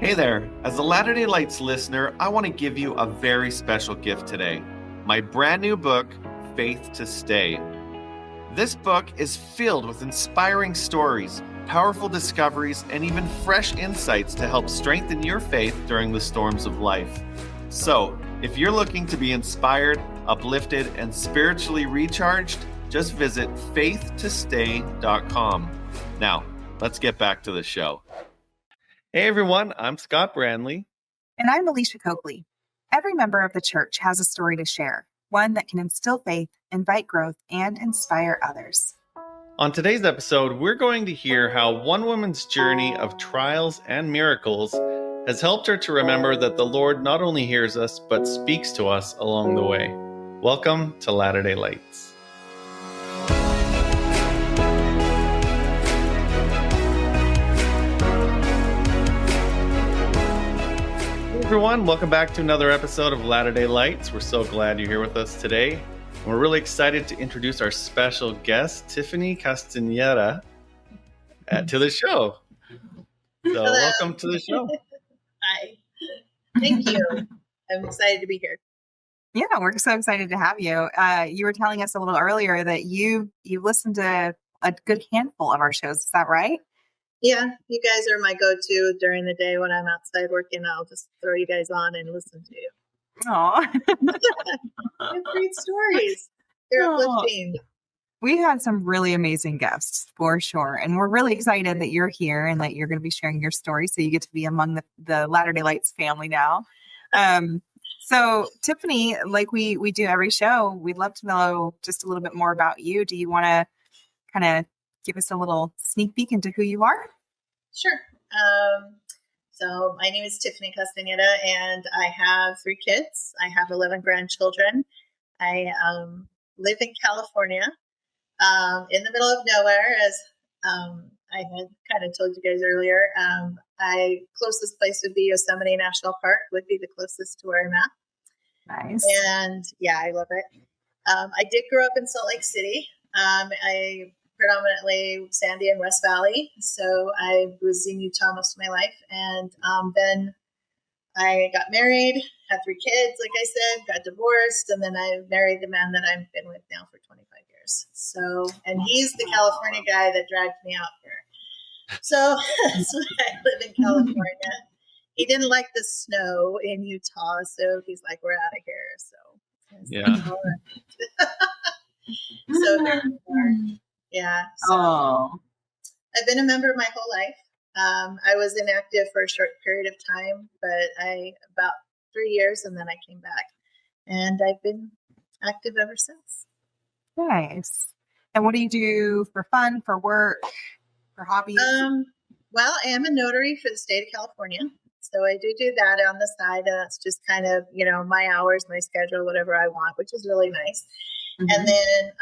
Hey there, as a Latter-day Lights listener, I want to give you a very special gift today. My brand new book, Faith to Stay. This book is filled with inspiring stories, powerful discoveries, and even fresh insights to help strengthen your faith during the storms of life. So, if you're looking to be inspired, uplifted, and spiritually recharged, just visit faithtostay.com. Now, let's get back to the show. Hey everyone, I'm Scott Brandley. And I'm Alisha Coakley. Every member of the church has a story to share, one that can instill faith, invite growth, and inspire others. On today's episode, we're going to hear how one woman's journey of trials and miracles has helped her to remember that the Lord not only hears us, but speaks to us along the way. Welcome to Latter-day Lights. Everyone, welcome back to another episode of Latter-day Lights. We're so glad you're here with us today. And we're really excited to introduce our special guest, Tiffaney Castañeda, to the show. So Hello. welcome to the show. Hi. Thank you. I'm excited to be here. Yeah, we're so excited to have you. You were telling us a little earlier that you listened to a good handful of our shows. Is that right? Yeah, you guys are my go-to during the day when I'm outside working. I'll just throw you guys on and listen to you. Oh, You have great stories. They're uplifting. we had some really amazing guests for sure. And we're really excited that you're here and that you're going to be sharing your story. So you get to be among the Latter-day Lights family now. So Tiffaney, like we do every show, we'd love to know just a little bit more about you. Do you want to kind of give us a little sneak peek into who you are? Sure. So my name is Tiffaney Castañeda, and I have 3 kids. I have 11 grandchildren. I live in California, in the middle of nowhere, as I had kind of told you guys earlier. Closest place would be Yosemite National Park, would be the closest to where I'm at. Nice. And yeah, I love it. I did grow up in Salt Lake City. I predominantly Sandy and West Valley. So I was in Utah most of my life. And then I got married, had 3 kids, like I said, got divorced. And then I married the man that I've been with now for 25 years. So, and he's the California guy that dragged me out here. So that's why I live in California. He didn't like the snow in Utah. So he's like, we're out of here. So Yeah. So therefore, yeah. So I've been a member my whole life. I was inactive for a short period of time, but about 3 years, and then I came back, and I've been active ever since. Nice. And what do you do for fun, for work, for hobbies? Well, I am a notary for the state of California, so I do that on the side, and that's just kind of my hours, my schedule, whatever I want, which is really nice. Mm-hmm. And then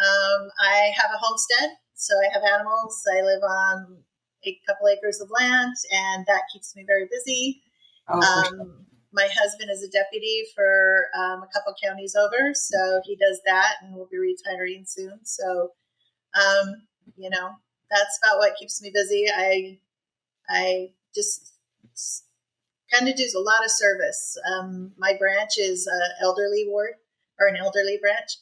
I have a homestead, so I have animals. I live on a couple acres of land, and that keeps me very busy. My husband is a deputy for a couple counties over, so he does that, and will be retiring soon. So, that's about what keeps me busy. I just kind of do a lot of service. My branch is an elderly ward, or an elderly branch.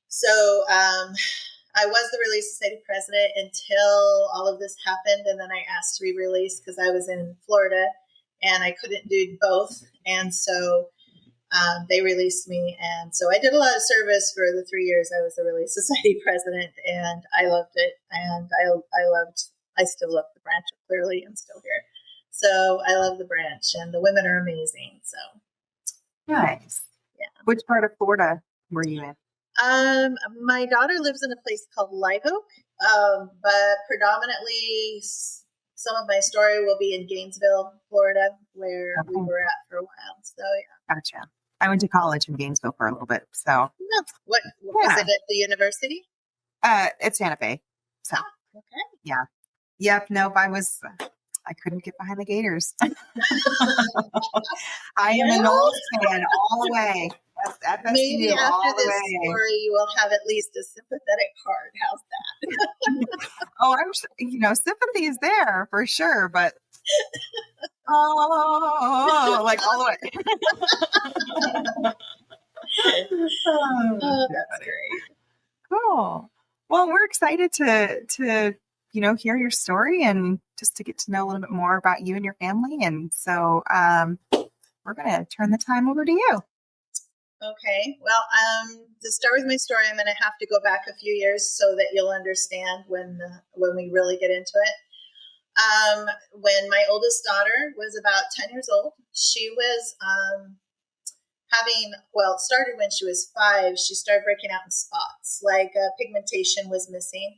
So I was the Relief Society president until all of this happened, and then I asked to be released because I was in Florida and I couldn't do both, and so they released me. And so I did a lot of service for the 3 years I was the Relief Society president, and I loved it, and I still love the branch. Clearly, I'm still here, so I love the branch, and the women are amazing. So nice. Yeah. Which part of Florida were you in? My daughter lives in a place called Live Oak, but predominantly some of my story will be in Gainesville, Florida, where we were at for a while. So yeah. Gotcha. I went to college in Gainesville for a little bit. So what was it at the university? At Santa Fe. So okay. Yeah. Yep. Nope. I couldn't get behind the Gators. I am an old fan all the way. Maybe after this story, you will have at least a sympathetic heart. How's that? I'm sympathy is there for sure, but oh, like all the way. Oh, that's great. Cool. Well, we're excited to hear your story and just to get to know a little bit more about you and your family. And so we're going to turn the time over to you. Okay. Well, to start with my story, I'm going to have to go back a few years so that you'll understand when we really get into it. When my oldest daughter was about 10 years old, she was it started when she was 5. She started breaking out in spots, like pigmentation was missing.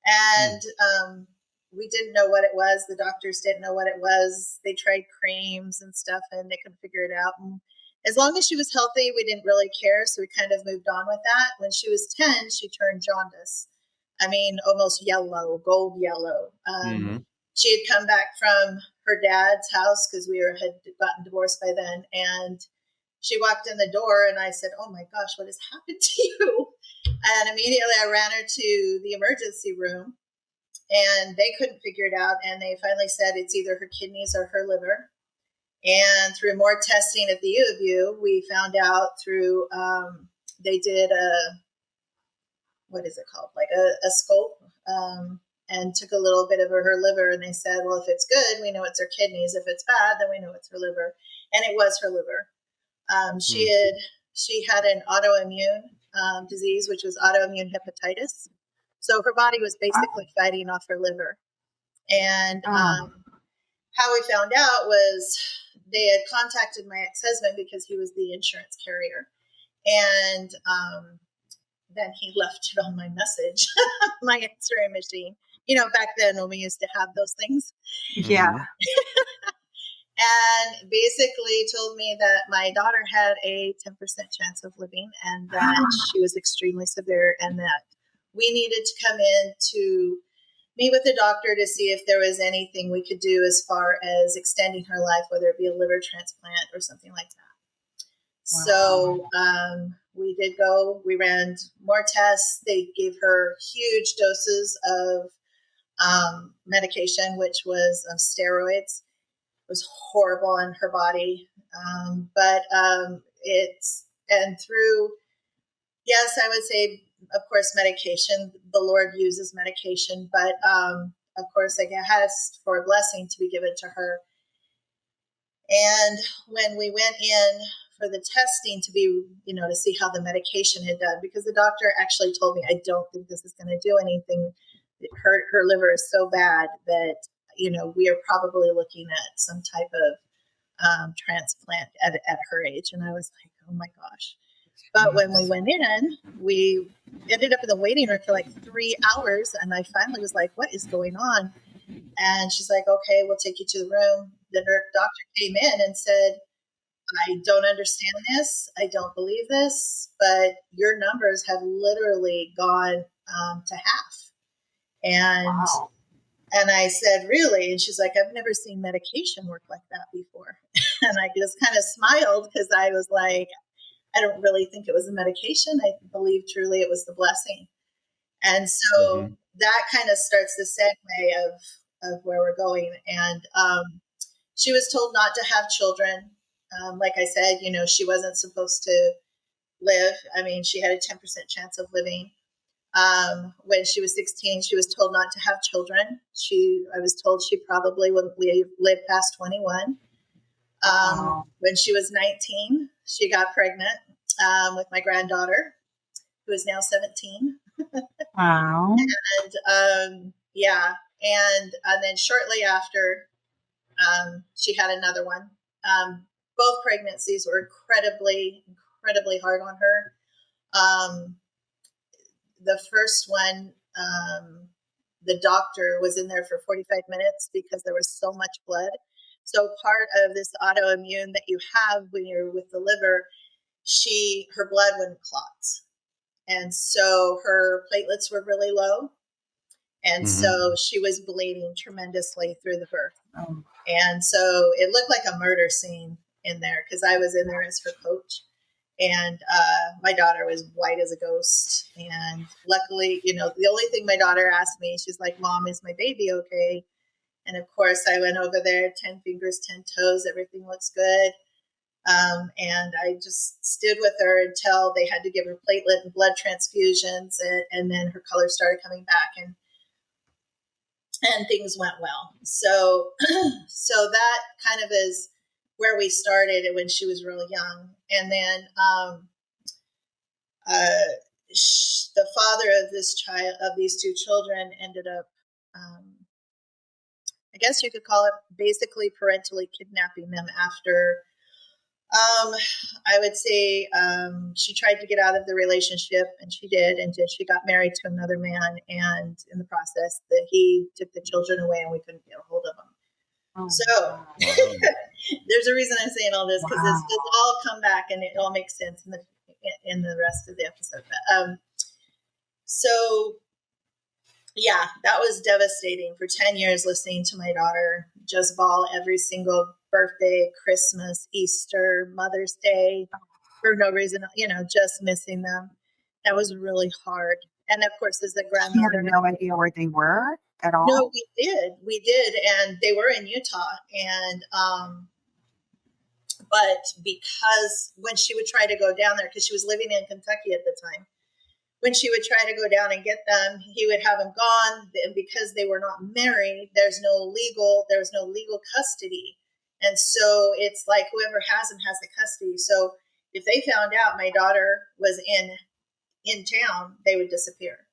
And we didn't know what it was. The doctors didn't know what it was. They tried creams and stuff, and they couldn't figure it out. And as long as she was healthy, we didn't really care. So we kind of moved on with that. When she was 10, she turned jaundice. I mean, almost yellow, gold yellow. She had come back from her dad's house because had gotten divorced by then. And she walked in the door and I said, "Oh my gosh, what has happened to you?" And immediately I ran her to the emergency room and they couldn't figure it out. And they finally said it's either her kidneys or her liver. And through more testing at the U of U, we found out through, they did what is it called? Like a scope, and took a little bit of her liver. And they said, well, if it's good, we know it's her kidneys. If it's bad, then we know it's her liver. And it was her liver. She had an autoimmune disease, which was autoimmune hepatitis. So her body was basically fighting off her liver. And how we found out was they had contacted my ex-husband because he was the insurance carrier. And then he left it on my message, my answering machine. Back then when we used to have those things. Yeah. And basically told me that my daughter had a 10% chance of living and that she was extremely severe and that we needed to come in to meet with the doctor to see if there was anything we could do as far as extending her life, whether it be a liver transplant or something like that. Wow. So we did go, we ran more tests. They gave her huge doses of medication, which was steroids. It was horrible on her body. Yes, I would say, of course, medication. The Lord uses medication, but of course, I asked for a blessing to be given to her. And when we went in for the testing to be, to see how the medication had done, because the doctor actually told me, I don't think this is going to do anything. Her liver is so bad that, we are probably looking at some type of transplant at her age. And I was like, oh my gosh. But when we went in, we ended up in the waiting room for like 3 hours. And I finally was like, what is going on? And she's like, okay, we'll take you to the room. The doctor came in and said, I don't understand this. I don't believe this, but your numbers have literally gone to half. And wow. And I said, really? And she's like, I've never seen medication work like that before. And I just kind of smiled because I was like, I don't really think it was a medication. I believe truly it was the blessing. And so that kind of starts the segue of where we're going. And she was told not to have children. Like I said, she wasn't supposed to live. I mean, she had a 10% chance of living. When she was 16, she was told not to have children. I was told she probably wouldn't live past 21. When she was 19, she got pregnant with my granddaughter, who is now 17. Wow. And and then shortly after, she had another one. Both pregnancies were incredibly, incredibly hard on her. The first one, the doctor was in there for 45 minutes because there was so much blood. So part of this autoimmune that you have when you're with the liver, her blood wouldn't clot. And so her platelets were really low. And so she was bleeding tremendously through the birth. Oh. And so it looked like a murder scene in there because I was in there as her coach. And my daughter was white as a ghost. And luckily, the only thing my daughter asked me, she's like, Mom, is my baby okay? And of course, I went over there, 10 fingers, 10 toes, everything looks good. And I just stood with her until they had to give her platelet and blood transfusions, and then her color started coming back, and things went well. So, so that kind of is where we started when she was really young. And then the father of these two children, ended up, I guess you could call it, basically parentally kidnapping them after, I would say, she tried to get out of the relationship, and she did, and she got married to another man, and in the process that he took the children away and we couldn't get a hold of them. Oh, So wow. there's a reason I'm saying all this, because Wow. this all come back and it all makes sense in the rest of the episode. But, so yeah, that was devastating for 10 years, listening to my daughter just bawl every single birthday, Christmas, Easter, Mother's Day, for no reason, just missing them. That was really hard. And of course, as a She grandmother, had no idea where they were at all. no, we did. And they were in Utah. And, but because when she would try to go down there, because she was living in Kentucky at the time, when she would try to go down and get them, he would have them gone. And because they were not married, there was no legal custody. And so it's like whoever has them has the custody. So if they found out my daughter was in town, they would disappear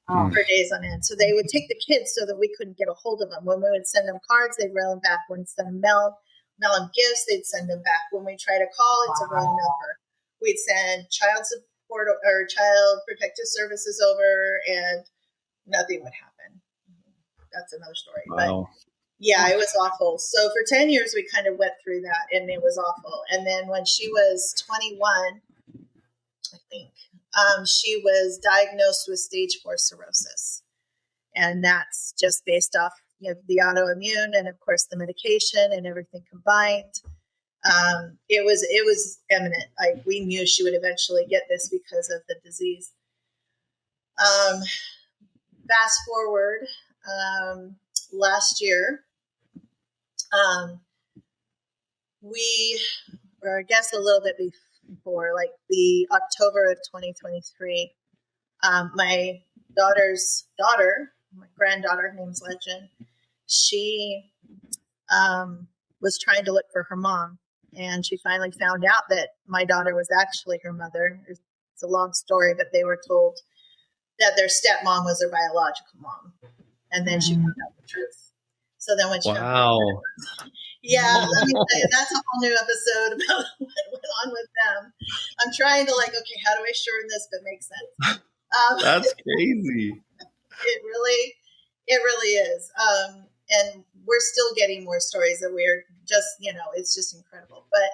for days on end. So they would take the kids so that we couldn't get a hold of them. When we would send them cards, they'd mail them back. When we'd send them mail them gifts, they'd send them back. When we try to call, it's a wrong number. We'd send child support or child protective services over, and nothing would happen. That's another story. Wow. But yeah, it was awful. So for 10 years, we kind of went through that, and it was awful. And then when she was 21, I think, she was diagnosed with stage 4 cirrhosis. And that's just based off the autoimmune and, of course, the medication and everything combined. It was imminent. We knew she would eventually get this because of the disease. Fast forward, last year, or I guess a little bit before, like the October of 2023, my daughter's daughter, my granddaughter, her name's Legend, she was trying to look for her mom, and she finally found out that my daughter was actually her mother. It's a long story, but they were told that their stepmom was their biological mom, and then she found out the truth. So then when she found out, yeah, let me tell you, that's a whole new episode about what went on with them. I'm trying to okay, how do I shorten this but make sense? That's crazy. It really is. And we're still getting more stories that we're just, it's just incredible. But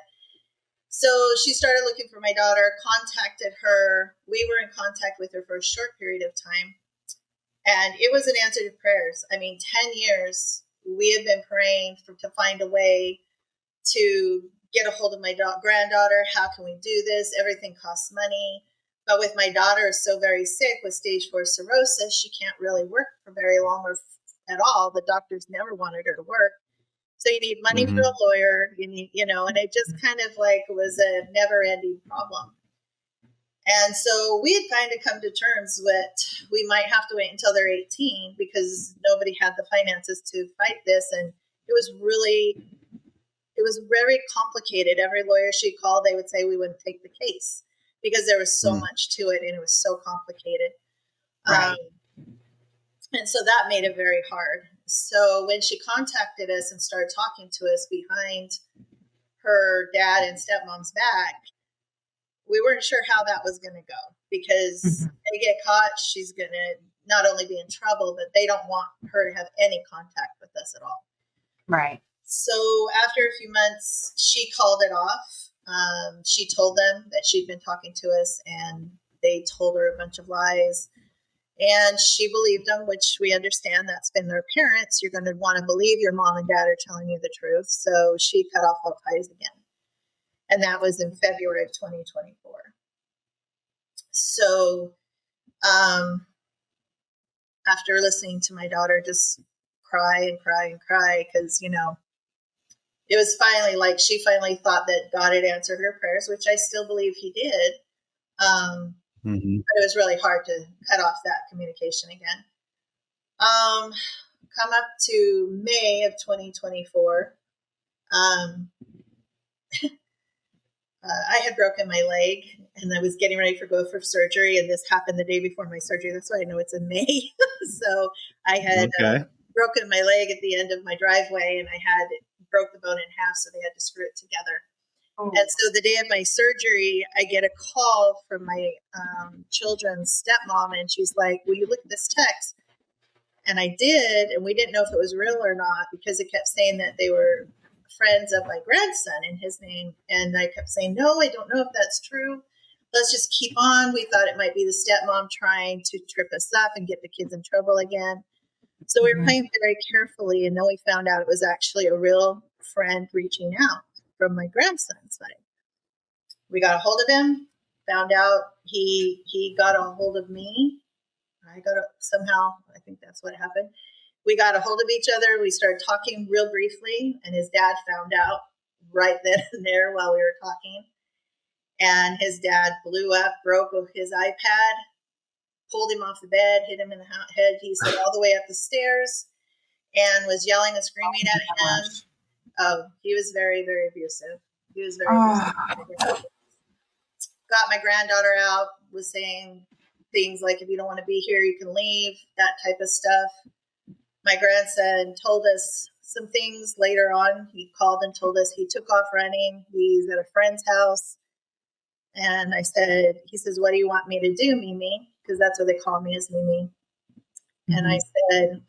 so she started looking for my daughter, contacted her. We were in contact with her for a short period of time. And it was an answer to prayers. I mean, 10 years we have been praying to find a way to get a hold of my granddaughter. How can we do this? Everything costs money. But with my daughter so very sick with stage 4 cirrhosis, she can't really work for very long or at all. The doctors never wanted her to work. So you need money for a lawyer, you need, and it just kind of was a never ending problem. And so we had kind of come to terms with we might have to wait until they're 18 because nobody had the finances to fight this. And it was very complicated. Every lawyer she called, they would say we wouldn't take the case because there was so much to it and it was so complicated. Right. And so that made it very hard. So when she contacted us and started talking to us behind her dad and stepmom's back, we weren't sure how that was going to go because they get caught, she's going to not only be in trouble, but they don't want her to have any contact with us at all. Right. So after a few months, she called it off. She told them that she'd been talking to us and they told her a bunch of lies. And she believed them, which we understand that's been their parents. You're going to want to believe your mom and dad are telling you the truth. So she cut off all ties again. And that was in February of 2024. So after listening to my daughter just cry and cry and cry because, you know, it was finally like she finally thought that God had answered her prayers, which I still believe he did. But it was really hard to cut off that communication again. Come up to May of 2024. I had broken my leg and I was getting ready go for surgery, and this happened the day before my surgery. That's why I know it's in May. So I had broken my leg at the end of my driveway, and I had broke the bone in half, so they had to screw it together. Oh. And so the day of my surgery, I get a call from my children's stepmom, and she's like, will you look at this text? And I did, and we didn't know if it was real or not because it kept saying that they were friends of my grandson in his name. And I kept saying, no, I don't know if that's true. Let's just keep on. We thought it might be the stepmom trying to trip us up and get the kids in trouble again. So we were playing very carefully, and then we found out it was actually a real friend reaching out from my grandson's side. We got a hold of him, found out he got a hold of me. Somehow, I think that's what happened. We got a hold of each other. We started talking real briefly, and his dad found out right then and there while we were talking. And his dad blew up, broke his iPad, pulled him off the bed, hit him in the head. He said all the way up the stairs and was yelling and screaming at him. Oh, he was very, very abusive. Abusive. Got my granddaughter out, was saying things like, if you don't want to be here, you can leave, that type of stuff. My grandson told us some things later on. He called and told us he took off running. He's at a friend's house. And he says, what do you want me to do, Mimi? Because that's what they call me, is Mimi. And I said,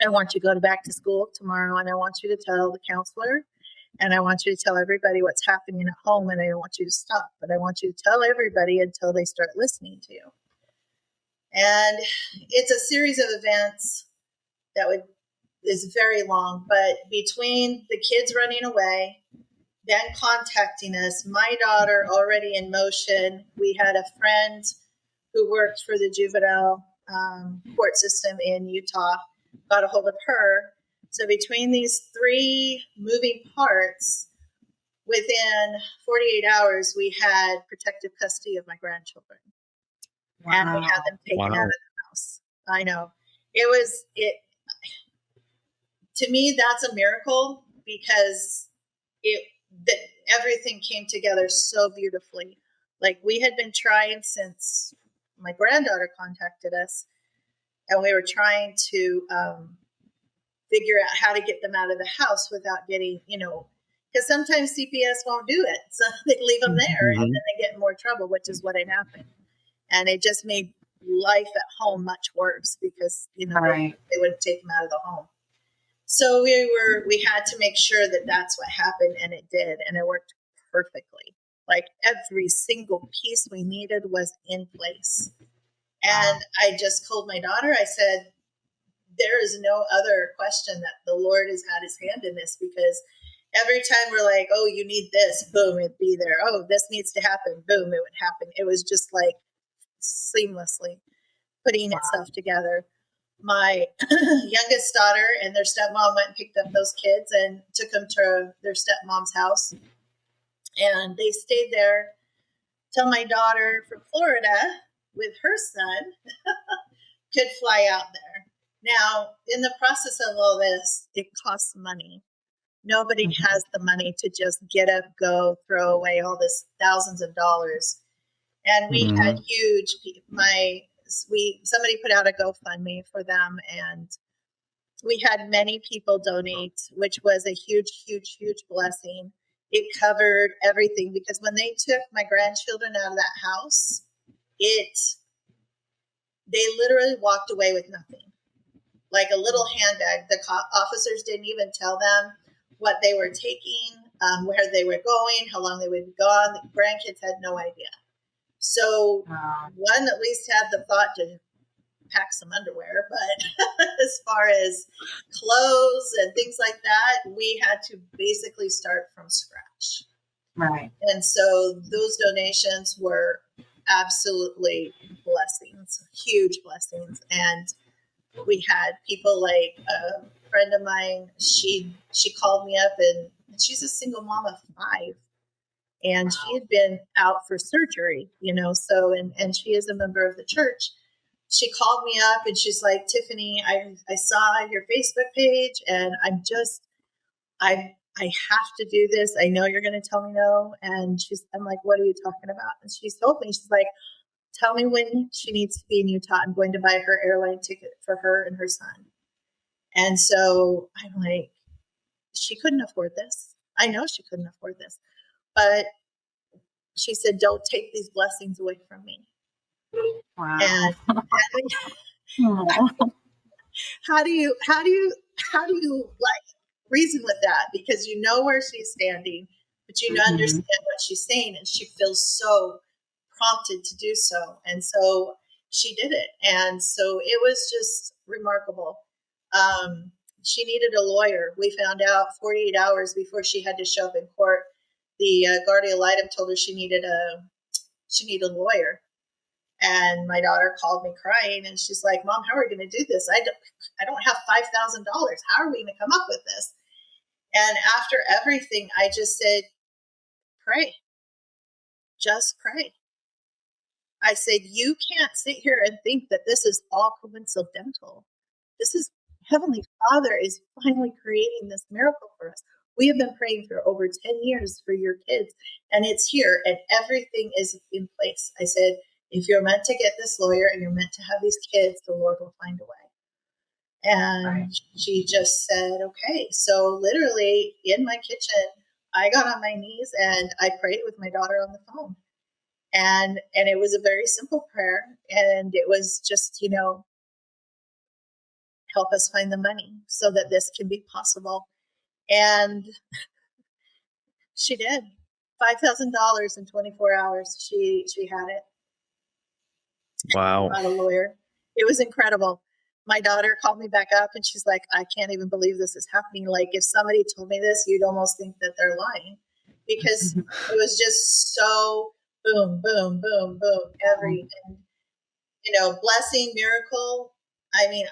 I want you to go back to school tomorrow, and I want you to tell the counselor, and I want you to tell everybody what's happening at home, and I don't want you to stop, but I want you to tell everybody until they start listening to you. And it's a series of events that is very long, but between the kids running away, then contacting us, my daughter already in motion, we had a friend who worked for the juvenile court system in Utah, got a hold of her. So between these three moving parts, within 48 hours, we had protective custody of my grandchildren. Wow. And we had them taken out of the house. I know. To me, that's a miracle because everything came together so beautifully. Like, we had been trying since my granddaughter contacted us, and we were trying to figure out how to get them out of the house without getting, because sometimes CPS won't do it. So they leave them there and then they get in more trouble, which is what had happened. And it just made life at home much worse because, they wouldn't take them out of the home. So we had to make sure that that's what happened, and it did, and it worked perfectly. Like, every single piece we needed was in place. And I just told my daughter, I said, there is no other question that the Lord has had his hand in this, because every time we're like, oh, you need this, boom, it'd be there. Oh, this needs to happen, boom, it would happen. It was just like seamlessly putting itself together. My youngest daughter and their stepmom went and picked up those kids and took them to their stepmom's house. And they stayed there till my daughter from Florida with her son could fly out there. Now, in the process of all this, it costs money. Nobody has the money to just get up, go, throw away all this thousands of dollars. And we had somebody put out a GoFundMe for them, and we had many people donate, which was a huge, huge, huge blessing. It covered everything, because when they took my grandchildren out of that house, they literally walked away with nothing. Like a little handbag. The officers didn't even tell them what they were taking, where they were going, how long they would be gone. The grandkids had no idea. So one at least had the thought to pack some underwear, but as far as clothes and things like that, we had to basically start from scratch. Right. And so those donations were absolutely blessings, huge blessings. And we had people like a friend of mine. She called me up, and she's a single mom of 5, and she had been out for surgery, So and she is a member of the church. She called me up, and she's like, Tiffaney, I saw your Facebook page, and I have to do this. I know you're going to tell me no. And I'm like, what are you talking about? And she told me, she's like, tell me when she needs to be in Utah. I'm going to buy her airline ticket for her and her son. And so I'm like, she couldn't afford this. I know she couldn't afford this, but she said, don't take these blessings away from me. Wow. And how do you like reason with that? Because you know where she's standing, but you understand what she's saying, and she feels so prompted to do so. And so she did it. And so it was just remarkable. She needed a lawyer. We found out 48 hours before she had to show up in court. The guardian ad litem told her she needed a lawyer. And my daughter called me crying, and she's like, Mom, how are we going to do this? I don't have $5,000. How are we going to come up with this? And after everything, I just said, pray. Just pray. I said, you can't sit here and think that this is all coincidental. This is Heavenly Father is finally creating this miracle for us. We have been praying for over 10 years for your kids, and it's here, and everything is in place. I said, if you're meant to get this lawyer and you're meant to have these kids, the Lord will find a way. And she just said, okay. So literally in my kitchen, I got on my knees and I prayed with my daughter on the phone. And it was a very simple prayer. And it was just, help us find the money so that this can be possible. And she did. $5,000 in 24 hours. She had it. Wow. Got a lawyer. It was incredible. My daughter called me back up, and she's like, I can't even believe this is happening. Like, if somebody told me this, you'd almost think that they're lying, because it was just so boom, boom, boom, boom. Everything, blessing, miracle. I mean,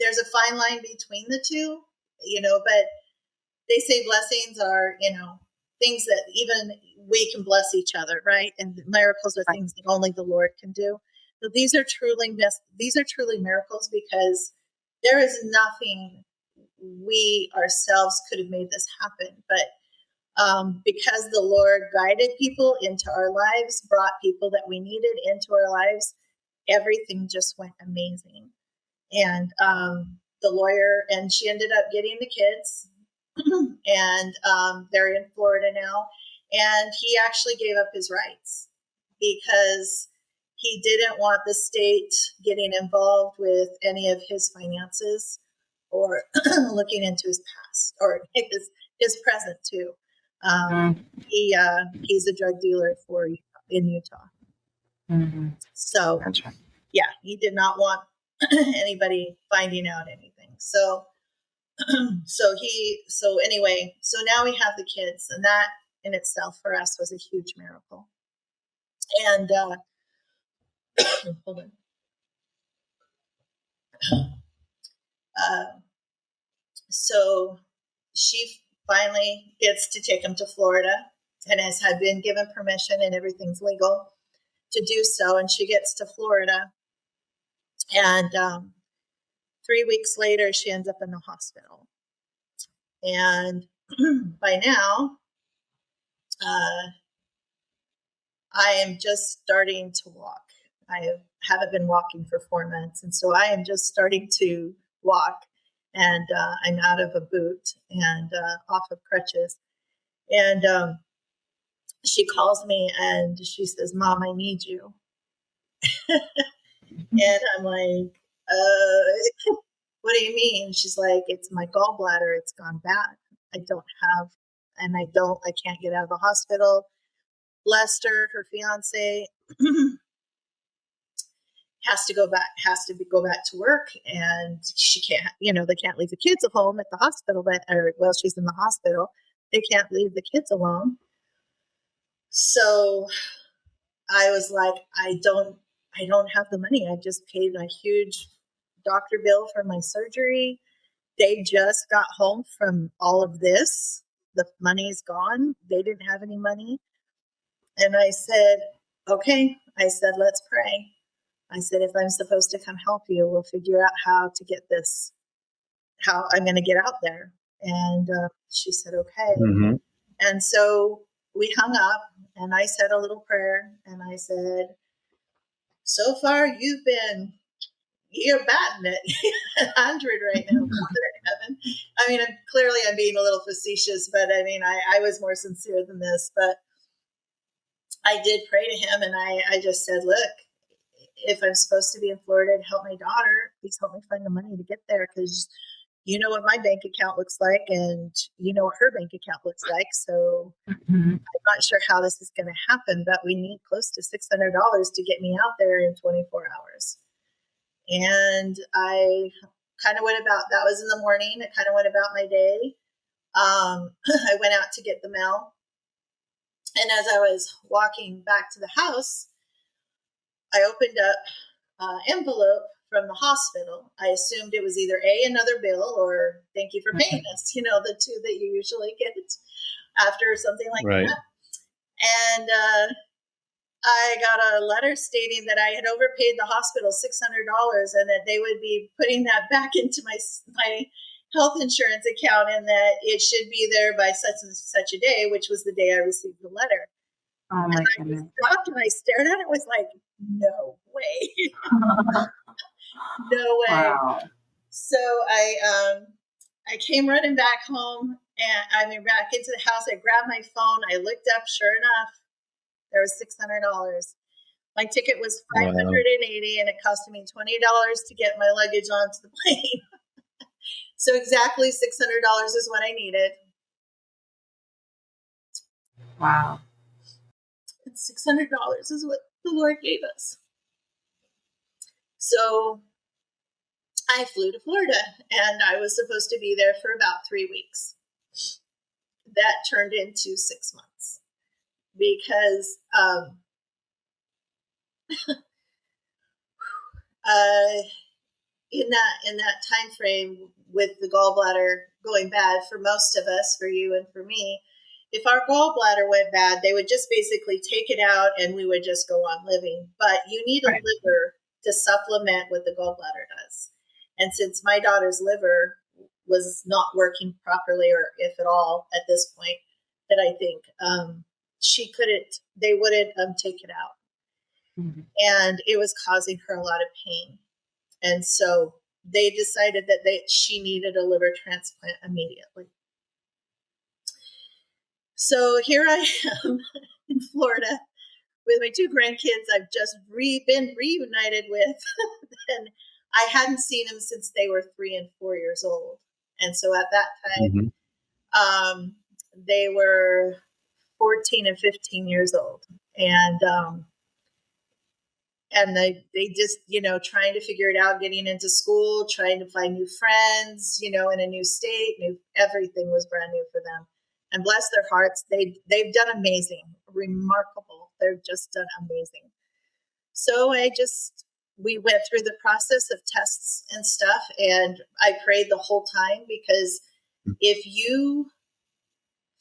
there's a fine line between the two, but they say blessings are, things that even we can bless each other, right? And miracles are things that only the Lord can do. So these are truly miracles, because there is nothing we ourselves could have made this happen. But because the Lord guided people into our lives, brought people that we needed into our lives, everything just went amazing. And the lawyer, and she ended up getting the kids, and they're in Florida now. And he actually gave up his rights because he didn't want the state getting involved with any of his finances or looking into his past or his present too. He's a drug dealer in Utah. Mm-hmm. So, yeah, he did not want anybody finding out anything. So anyway, so now we have the kids, and that in itself for us was a huge miracle. And hold on. So she finally gets to take him to Florida, and had been given permission, and everything's legal to do so. And she gets to Florida, and 3 weeks later, she ends up in the hospital. And by now, I am just starting to walk. I haven't been walking for 4 months. And so I am just starting to walk, and I'm out of a boot and off of crutches. And she calls me and she says, Mom, I need you. And I'm like, what do you mean? She's like, it's my gallbladder. It's gone bad. I can't get out of the hospital. Lester, her fiance, has to go back to work, and she can't, they can't leave the kids at home at the hospital, she's in the hospital. They can't leave the kids alone. So I was like, I don't have the money. I just paid a huge doctor bill for my surgery. They just got home from all of this. The money's gone. They didn't have any money. And I said, okay. I said, let's pray. I said, if I'm supposed to come help you, we'll figure out how to get this, how I'm going to get out there. And she said, okay. Mm-hmm. And so we hung up, and I said a little prayer, and I said, so far you're batting it 100 right now, Father in heaven. I mean, clearly I'm being a little facetious, but I mean, I was more sincere than this, but I did pray to him, and I just said, look, if I'm supposed to be in Florida to help my daughter, please help me find the money to get there, because you know what my bank account looks like, and you know what her bank account looks like. So I'm not sure how this is going to happen, but we need close to $600 to get me out there in 24 hours. And I kind of went about, that was in the morning. I kind of went about my day. I went out to get the mail. And as I was walking back to the house, I opened up an envelope from the hospital. I assumed it was either another bill or thank you for paying us, you know, the two that you usually get after something like that. And I got a letter stating that I had overpaid the hospital $600 and that they would be putting that back into my health insurance account, and that it should be there by such and such a day, which was the day I received the letter. Oh my goodness. I stopped and I stared at it. Was like, no way. No way. Wow. So I came running back home, and back into the house. I grabbed my phone. I looked up. Sure enough, there was $600. My ticket was $580, and it cost me $20 to get my luggage onto the plane. So exactly $600 is what I needed. Wow. And $600 is what the Lord gave us. So I flew to Florida, and I was supposed to be there for about 3 weeks. That turned into 6 months because in that time frame, with the gallbladder going bad for most of us, for you and for me, if our gallbladder went bad, they would just basically take it out and we would just go on living. But you need a liver to supplement what the gallbladder does. And since my daughter's liver was not working properly, or if at all at this point, that I think they wouldn't take it out. Mm-hmm. And it was causing her a lot of pain. And so they decided that she needed a liver transplant immediately. So here I am in Florida with my 2 grandkids I've just been reunited with. And I hadn't seen them since they were 3 and 4 years old. And so at that time, they were 14 and 15 years old. And they just, trying to figure it out, getting into school, trying to find new friends, in a new state, everything was brand new for them. And bless their hearts, they've done amazing, remarkable. They've just done amazing. So we went through the process of tests and stuff, and I prayed the whole time, because if you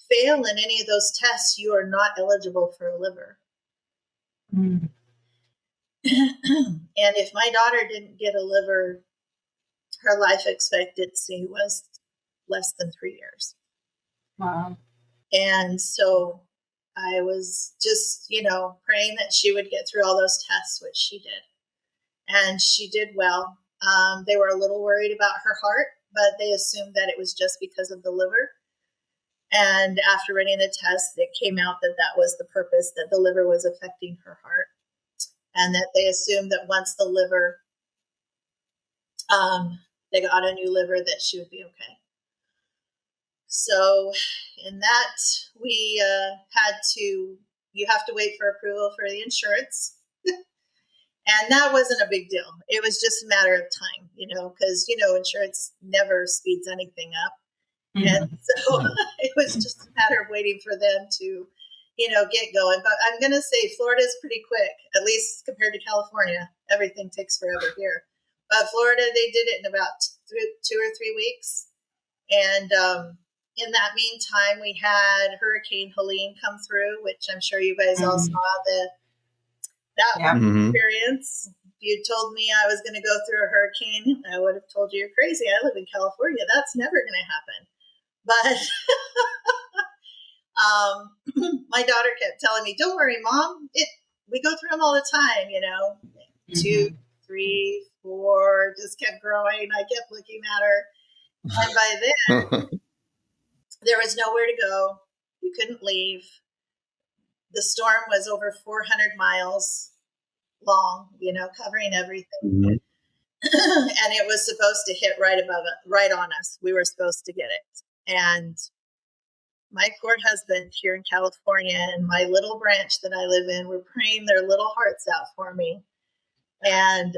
fail in any of those tests, you are not eligible for a liver. Mm. And if my daughter didn't get a liver, her life expectancy was less than 3 years. Wow. And so I was just, praying that she would get through all those tests, which she did. And she did well. They were a little worried about her heart, but they assumed that it was just because of the liver. And after running the test, it came out that was the purpose, that the liver was affecting her heart. And that they assumed that once the liver, they got a new liver, that she would be okay. So in that, we you have to wait for approval for the insurance. And that wasn't a big deal. It was just a matter of time, because, insurance never speeds anything up. Mm-hmm. And so it was just a matter of waiting for them to, get going. But I'm going to say Florida is pretty quick, at least compared to California. Everything takes forever here. But Florida, they did it in about 2 or 3 weeks. And in that meantime, we had Hurricane Helene come through, which I'm sure you guys all saw that experience. If you told me I was going to go through a hurricane, I would have told you you're crazy. I live in California. That's never going to happen. But my daughter kept telling me, "Don't worry, Mom. We go through them all the time, 2, 3, 4, just kept growing. I kept looking at her. And by then, there was nowhere to go. You couldn't leave. The storm was over 400 miles long, covering everything. And it was supposed to hit right above it, right on us. We were supposed to get it. And my poor husband here in California and my little branch that I live in were praying their little hearts out for me. And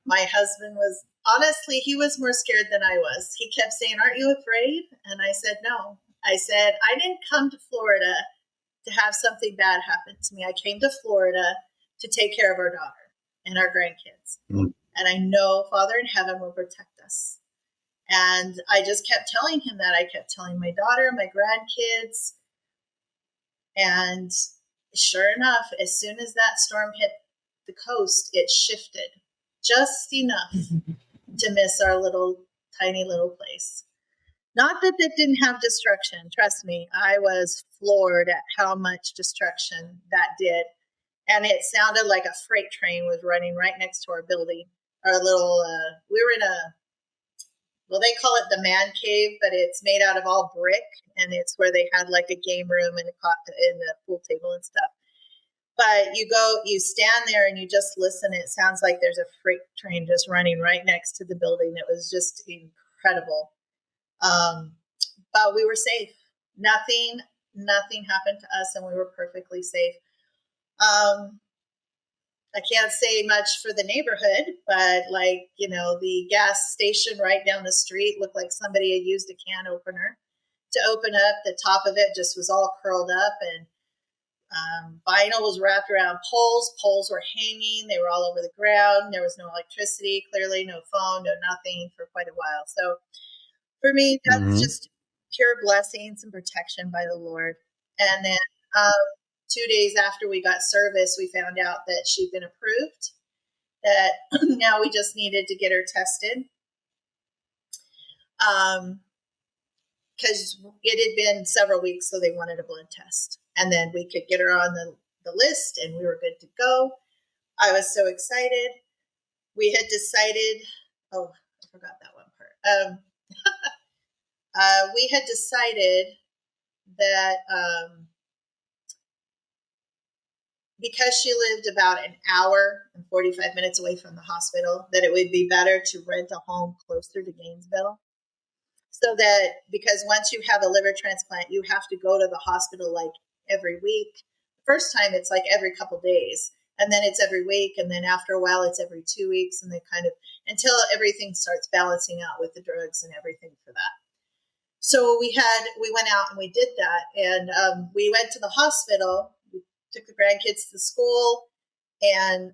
my husband was, honestly, he was more scared than I was. He kept saying, "Aren't you afraid?" And I said, "No." I said, "I didn't come to Florida to have something bad happen to me. I came to Florida to take care of our daughter and our grandkids. And I know Father in heaven will protect us." And I just kept telling him that. I kept telling my daughter, my grandkids. And sure enough, as soon as that storm hit the coast, it shifted just enough to miss our tiny little place. Not that it didn't have destruction. Trust me, I was floored at how much destruction that did. And it sounded like a freight train was running right next to our building. Our little, we were in they call it the man cave, but it's made out of all brick. And it's where they had like a game room and a pool table and stuff. But you stand there and you just listen. It sounds like there's a freight train just running right next to the building. It was just incredible. But we were safe. Nothing happened to us, and we were perfectly safe. I can't say much for the neighborhood, but the gas station right down the street looked like somebody had used a can opener to open up. The top of it just was all curled up, and vinyl was wrapped around poles. Poles were hanging. They were all over the ground. There was no electricity, clearly no phone, no nothing for quite a while. So for me, that's just pure blessings and protection by the Lord. And then 2 days after we got service, we found out that she'd been approved, that now we just needed to get her tested. Because it had been several weeks, so they wanted a blood test. And then we could get her on the list, and we were good to go. I was so excited. We had decided, I forgot that one part. We had decided that because she lived about an hour and 45 minutes away from the hospital, that it would be better to rent a home closer to Gainesville. So that, because once you have a liver transplant, you have to go to the hospital like every week. The first time it's like every couple days, and then it's every week, and then after a while it's every 2 weeks, and they kind of, until everything starts balancing out with the drugs and everything for that. So we went out and we did that, and we went to the hospital. We took the grandkids to school, and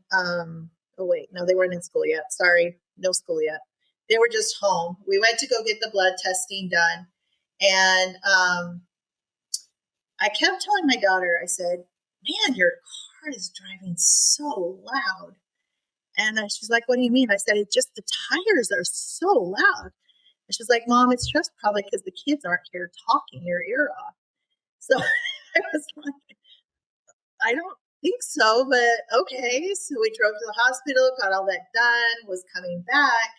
they weren't in school yet. Sorry, no school yet. They were just home. We went to go get the blood testing done. And I kept telling my daughter, I said, "Man, your car is driving so loud." And she's like, "What do you mean?" I said, "It's just the tires are so loud." And she's like, "Mom, it's just probably because the kids aren't here talking your ear off." So I was like, "I don't think so, but okay." So we drove to the hospital, got all that done, was coming back.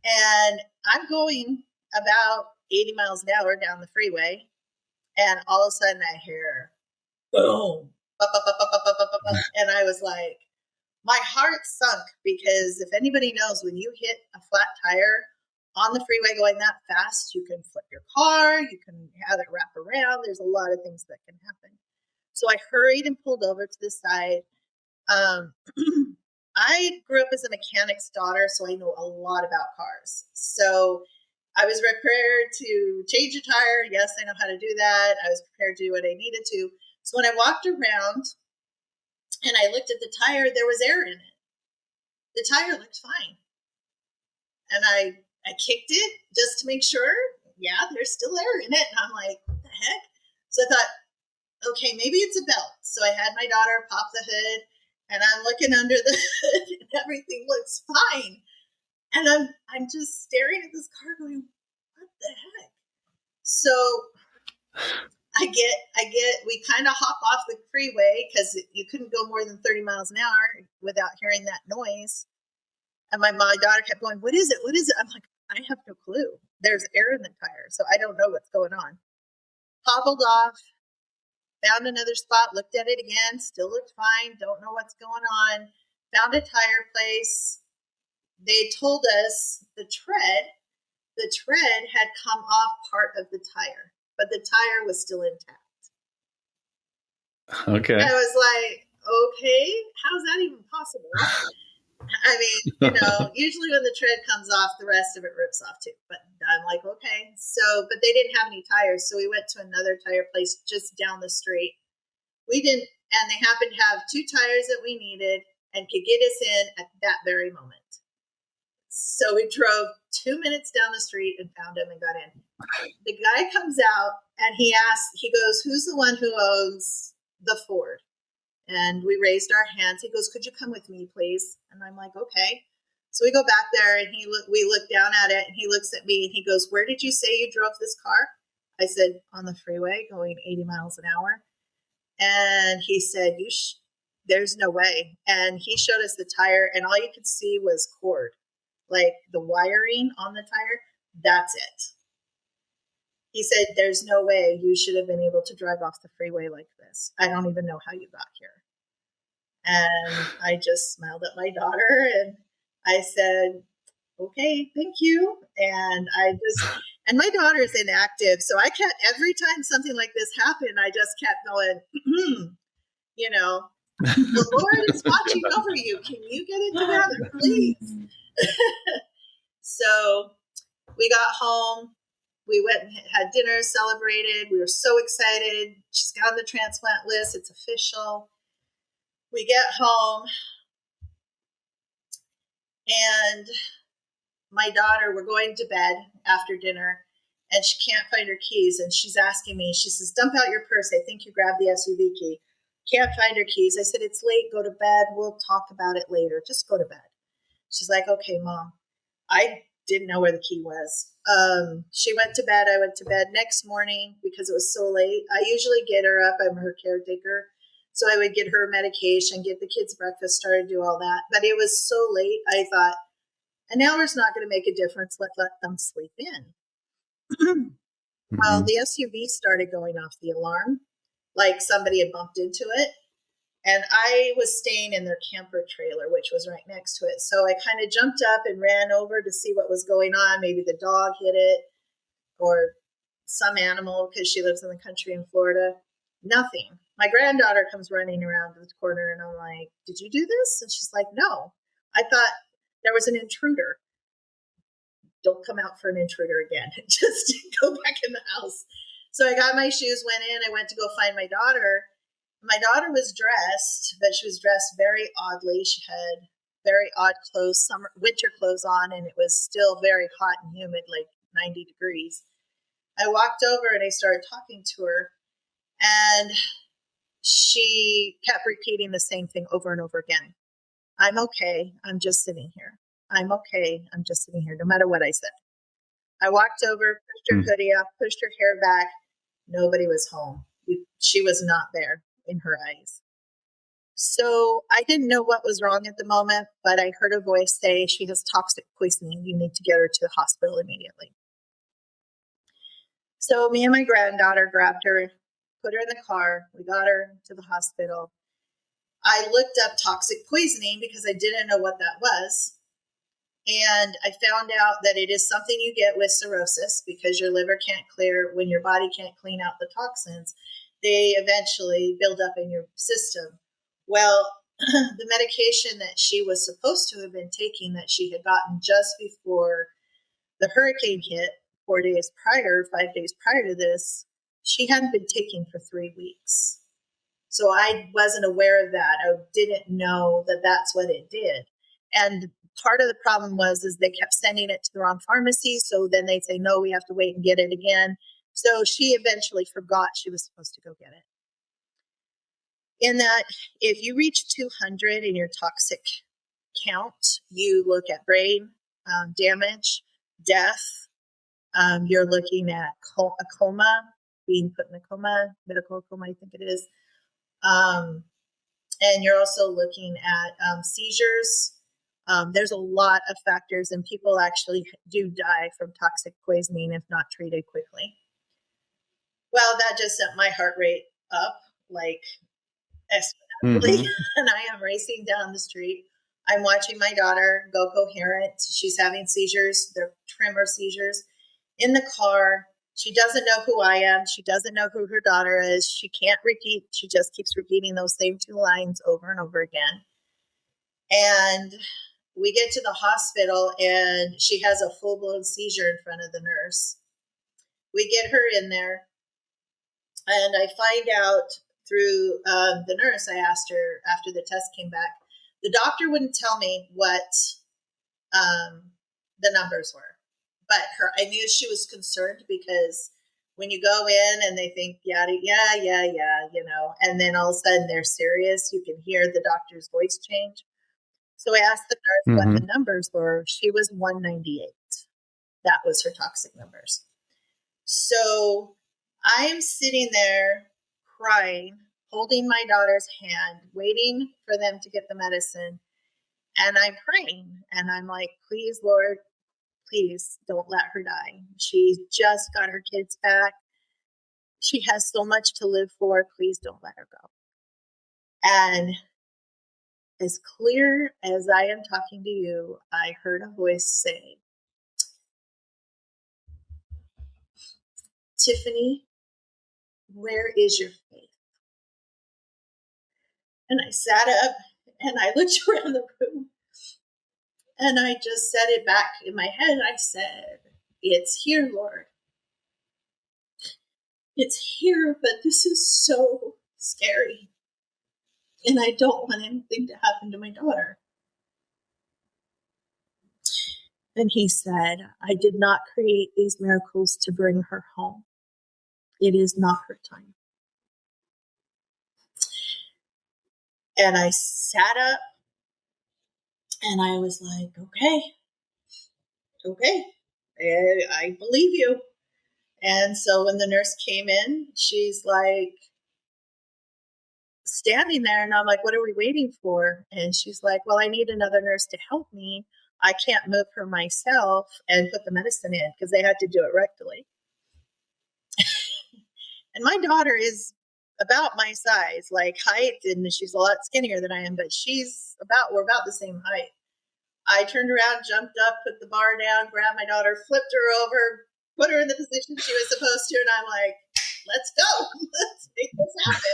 And I'm going about 80 miles an hour down the freeway. And all of a sudden I hear boom, and I was like, my heart sunk, because if anybody knows, when you hit a flat tire on the freeway going that fast, you can flip your car, you can have it wrap around. There's a lot of things that can happen. So I hurried and pulled over to the side. I grew up as a mechanic's daughter, so I know a lot about cars. So I was prepared to change a tire. Yes, I know how to do that. I was prepared to do what I needed to. So when I walked around and I looked at the tire, there was air in it. The tire looked fine. And I kicked it just to make sure. Yeah, there's still air in it. And I'm like, what the heck? So I thought, okay, maybe it's a belt. So I had my daughter pop the hood, and I'm looking under the hood, and everything looks fine. And I'm just staring at this car going, what the heck? So we kind of hop off the freeway because you couldn't go more than 30 miles an hour without hearing that noise. And my daughter kept going, what is it? What is it? I'm like, I have no clue. There's air in the tire, so I don't know what's going on. Hobbled off, found another spot, looked at it again, still looked fine, don't know what's going on. Found a tire place. They told us the tread had come off part of the tire, but the tire was still intact. Okay. I was like, okay, how's that even possible? I mean, usually when the tread comes off, the rest of it rips off too. But I'm like, okay. So, but they didn't have any tires. So we went to another tire place just down the street. And they happened to have 2 tires that we needed and could get us in at that very moment. So we drove 2 minutes down the street and found him and got in. The guy comes out and he goes, who's the one who owns the Ford? And we raised our hands. He goes, could you come with me, please? And I'm like, okay. So we go back there and we look down at it and he looks at me and he goes, where did you say you drove this car? I said, on the freeway going 80 miles an hour. And he said, there's no way. And he showed us the tire and all you could see was cord, like the wiring on the tire. That's it. He said, there's no way you should have been able to drive off the freeway like this. I don't even know how you got here. And I just smiled at my daughter and I said, okay, thank you. And my daughter is inactive. So I kept, every time something like this happened, I just kept going, the Lord is watching over you. Can you get it together, please? So we got home. We went and had dinner, celebrated. We were so excited. She's got on the transplant list. It's official. We get home, and my daughter, we're going to bed after dinner, and she can't find her keys. And she's asking me, she says, dump out your purse. I think you grabbed the SUV key. Can't find her keys. I said, it's late. Go to bed. We'll talk about it later. Just go to bed. She's like, okay, Mom. I didn't know where the key was. She went to bed. I went to bed. Next morning, because it was so late, I usually get her up. I'm her caretaker. So I would get her medication, get the kids breakfast started, do all that. But it was so late, I thought, an hour's not going to make a difference. Let them sleep in. Well, the SUV started going off the alarm, like somebody had bumped into it. And I was staying in their camper trailer, which was right next to it. So I kind of jumped up and ran over to see what was going on. Maybe the dog hit it or some animal because she lives in the country in Florida. Nothing. My granddaughter comes running around the corner and I'm like, did you do this? And she's like, no. I thought there was an intruder. Don't come out for an intruder again. Just go back in the house. So I got my shoes, went in. I went to go find my daughter. My daughter was dressed, but she was dressed very oddly. She had very odd clothes, winter clothes on, and it was still very hot and humid, like 90 degrees. I walked over and I started talking to her, and she kept repeating the same thing over and over again. I'm okay. I'm just sitting here. I'm okay. I'm just sitting here, no matter what I said. I walked over, pushed her hoodie up, pushed her hair back. Nobody was home. She was not there in her eyes. So I didn't know what was wrong at the moment, but I heard a voice say, she has toxic poisoning. You need to get her to the hospital immediately. So me and my granddaughter grabbed her, put her in the car. We got her to the hospital. I looked up toxic poisoning because I didn't know what that was. And I found out that it is something you get with cirrhosis because your liver can't clear, when your body can't clean out the toxins, they eventually build up in your system. Well, the medication that she was supposed to have been taking that she had gotten just before the hurricane hit 5 days prior to this, she hadn't been taking for 3 weeks. So I wasn't aware of that. I didn't know that that's what it did. And part of the problem is they kept sending it to the wrong pharmacy. So then they'd say, no, we have to wait and get it again. So she eventually forgot she was supposed to go get it. In that, if you reach 200 in your toxic count, you look at brain damage, death. You're looking at a coma, being put in a coma, medical coma, I think it is. And you're also looking at seizures. There's a lot of factors, and people actually do die from toxic poisoning if not treated quickly. Well, that just sent my heart rate up like exponentially, and I am racing down the street. I'm watching my daughter go coherent. She's having seizures. They're tremor seizures. In the car, she doesn't know who I am. She doesn't know who her daughter is. She can't repeat. She just keeps repeating those same two lines over and over again. And we get to the hospital, and she has a full-blown seizure in front of the nurse. We get her in there, and I find out through the nurse. I asked her after the test came back. The doctor wouldn't tell me what the numbers were. But I knew she was concerned because when you go in and they think, yeah, and then all of a sudden they're serious, you can hear the doctor's voice change. So I asked the nurse what the numbers were. She was 198. That was her toxic numbers. So I am sitting there crying, holding my daughter's hand, waiting for them to get the medicine. And I'm praying. And I'm like, please, Lord, please don't let her die. She just got her kids back. She has so much to live for. Please don't let her go. And as clear as I am talking to you, I heard a voice say, Tiffany, where is your faith? And I sat up and I looked around the room and I just said it back in my head. I said, it's here, Lord. It's here, but this is so scary. And I don't want anything to happen to my daughter. And he said, I did not create these miracles to bring her home. It is not her time. And I sat up and I was like, okay, I believe you. And so when the nurse came in, she's like standing there and I'm like, what are we waiting for? And she's like, well, I need another nurse to help me. I can't move her myself and put the medicine in because they had to do it rectally. And my daughter is about my size, like height, and she's a lot skinnier than I am, but we're about the same height. I turned around, jumped up, put the bar down, grabbed my daughter, flipped her over, put her in the position she was supposed to, and I'm like, let's go. Let's make this happen.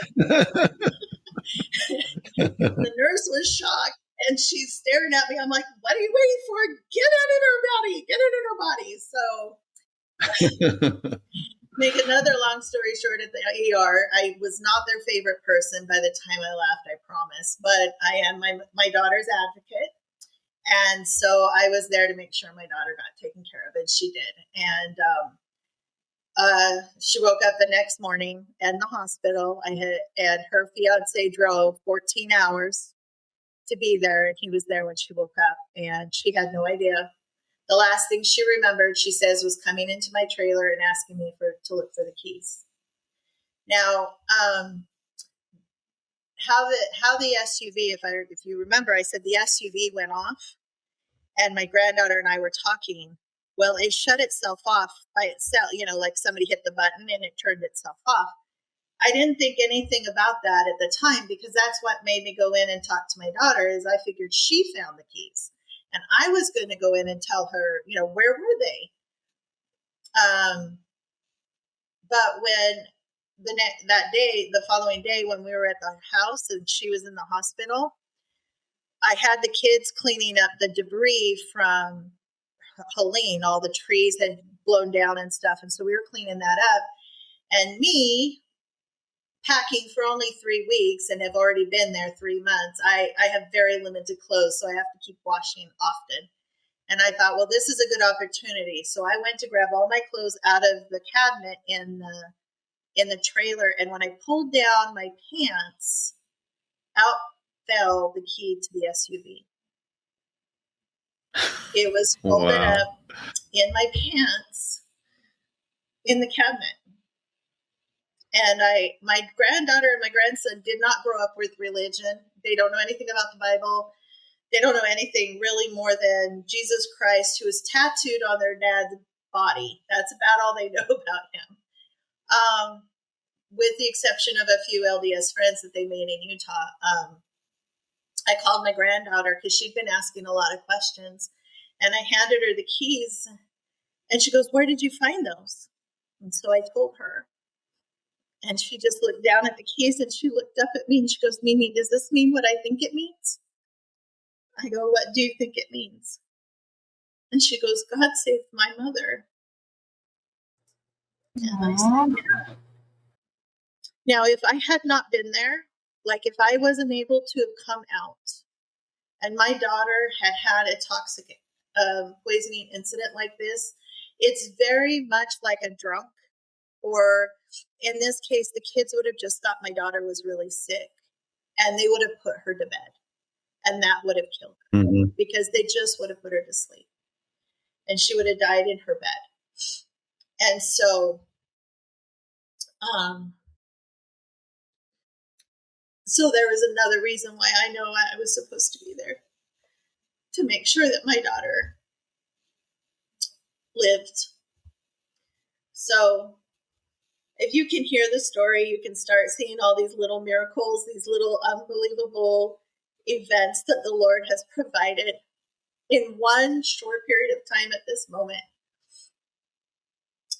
The nurse was shocked, and she's staring at me. I'm like, what are you waiting for? Get it in her body. Get it in her body. So make another long story short, at the ER, I was not their favorite person by the time I left, I promise. But I am my daughter's advocate. And so I was there to make sure my daughter got taken care of, and she did. And she woke up the next morning in the hospital. And her fiance drove 14 hours to be there, and he was there when she woke up, and she had no idea. The last thing she remembered, she says, was coming into my trailer and asking me to look for the keys. Now, how the SUV, if you remember, I said the SUV went off, and my granddaughter and I were talking. Well, it shut itself off by itself, like somebody hit the button and it turned itself off. I didn't think anything about that at the time because that's what made me go in and talk to my daughter. Is I figured she found the keys. And I was going to go in and tell her, where were they? But when the following day, when we were at the house and she was in the hospital, I had the kids cleaning up the debris from Helene. All the trees had blown down and stuff. And so we were cleaning that up. And me, packing for only 3 weeks and have already been there 3 months, I have very limited clothes, so I have to keep washing often. And I thought, well, this is a good opportunity. So I went to grab all my clothes out of the cabinet in the trailer, and when I pulled down my pants, out fell the key to the SUV. It was folded Wow. up in my pants in the cabinet. And my granddaughter and my grandson did not grow up with religion. They don't know anything about the Bible. They don't know anything really more than Jesus Christ, who is tattooed on their dad's body. That's about all they know about him. With the exception of a few LDS friends that they made in Utah. I called my granddaughter because she'd been asking a lot of questions, and I handed her the keys, and she goes, "Where did you find those?" And so I told her, and she just looked down at the keys, and she looked up at me, and she goes, "Mimi, does this mean what I think it means?" I go, "What do you think it means?" And she goes, "God saved my mother." And I said, "Yeah." Now, if I had not been there, like if I wasn't able to have come out and my daughter had a toxic poisoning incident like this, it's very much like a drunk, or in this case, the kids would have just thought my daughter was really sick and they would have put her to bed, and that would have killed her because they just would have put her to sleep and she would have died in her bed. And so, so there was another reason why I know I was supposed to be there, to make sure that my daughter lived. So if you can hear the story, you can start seeing all these little miracles, these little unbelievable events that the Lord has provided in one short period of time at this moment.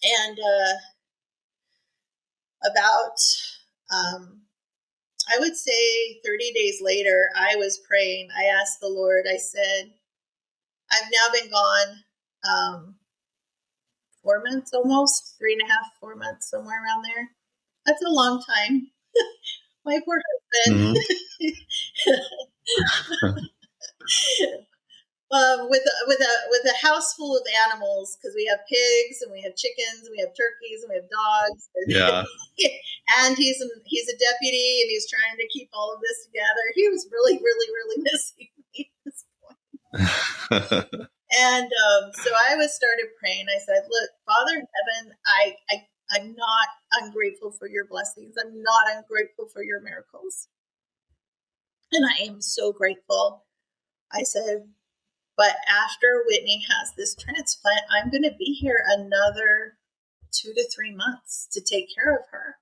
And about, I would say 30 days later, I was praying. I asked the Lord, I said, I've now been gone 4 months, almost 3.5, 4 months, somewhere around there. That's a long time. My poor husband. With a house full of animals, because we have pigs and we have chickens and we have turkeys and we have dogs. Yeah. And he's a deputy and he's trying to keep all of this together. He was really, really, really missing me at this point. And so I started praying. I said, "Look, Father in heaven, I'm not ungrateful for your blessings. I'm not ungrateful for your miracles. And I am so grateful." I said, "But after Whitney has this transplant, I'm going to be here another 2 to 3 months to take care of her.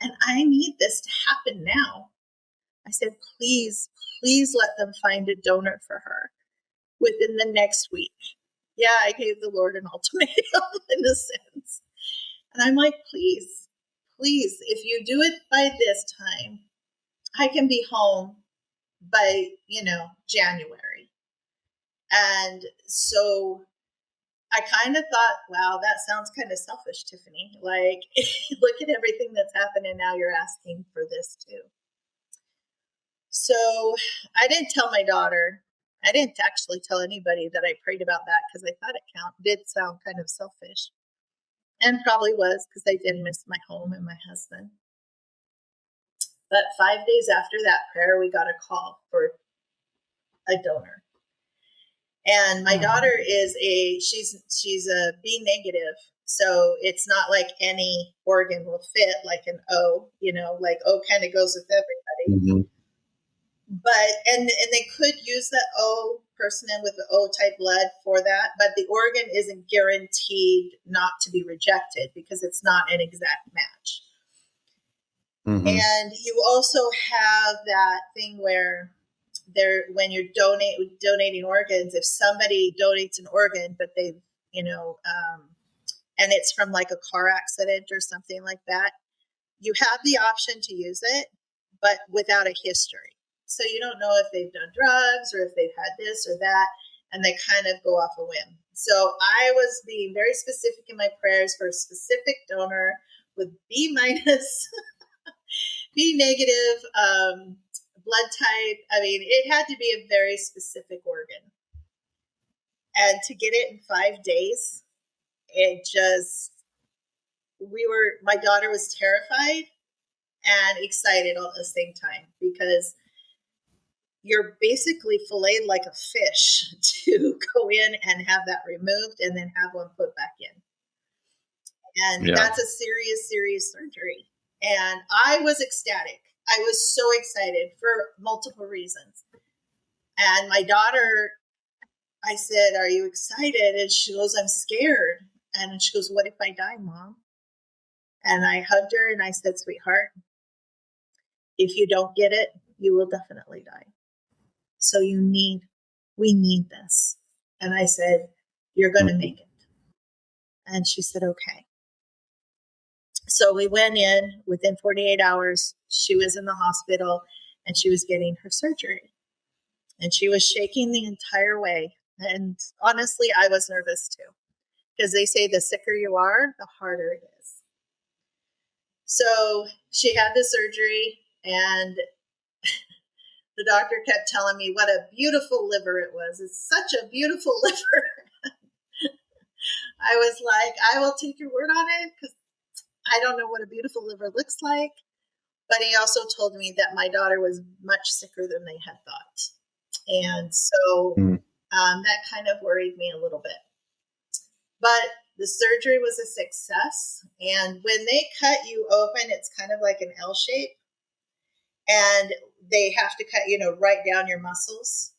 And I need this to happen now." I said, please let them find a donor for her within the next week. Yeah, I gave the Lord an ultimatum in a sense. And I'm like, please, if you do it by this time, I can be home by, January. And so I kind of thought, wow, that sounds kind of selfish, Tiffaney. Like, look at everything that's happened, and now you're asking for this too. So I didn't tell my daughter. I didn't actually tell anybody that I prayed about that, because I thought it did sound kind of selfish. And probably was, because I did miss my home and my husband. But 5 days after that prayer, we got a call for a donor. And my daughter is she's a B negative. So it's not like any organ will fit, like an O, like O kind of goes with everybody. Mm-hmm. But, and they could use that O person in with the O type blood for that, but the organ isn't guaranteed not to be rejected because it's not an exact match. Mm-hmm. And you also have that thing where when you're donating organs, if somebody donates an organ, but they've, and it's from like a car accident or something like that, you have the option to use it, but without a history. So you don't know if they've done drugs or if they've had this or that, and they kind of go off a whim. So I was being very specific in my prayers for a specific donor with B minus B negative, blood type. I mean, it had to be a very specific organ. And to get it in 5 days, my daughter was terrified and excited all at the same time, because you're basically filleted like a fish to go in and have that removed and then have one put back in. And that's a serious, serious surgery. And I was ecstatic. I was so excited for multiple reasons. And my daughter, I said, "Are you excited?" And she goes, "I'm scared." And she goes, "What if I die, Mom?" And I hugged her and I said, "Sweetheart, if you don't get it, you will definitely die. So we need this." And I said, "You're going to make it." And she said, "Okay." So we went in. Within 48 hours, she was in the hospital and she was getting her surgery. And she was shaking the entire way. And honestly, I was nervous too, because they say the sicker you are, the harder it is. So she had the surgery, and the doctor kept telling me what a beautiful liver it was. It's such a beautiful liver. I was like, I will take your word on it, because I don't know what a beautiful liver looks like. But he also told me that my daughter was much sicker than they had thought. And so that kind of worried me a little bit. But the surgery was a success. And when they cut you open, it's kind of like an L shape. And they have to cut, right down your muscles.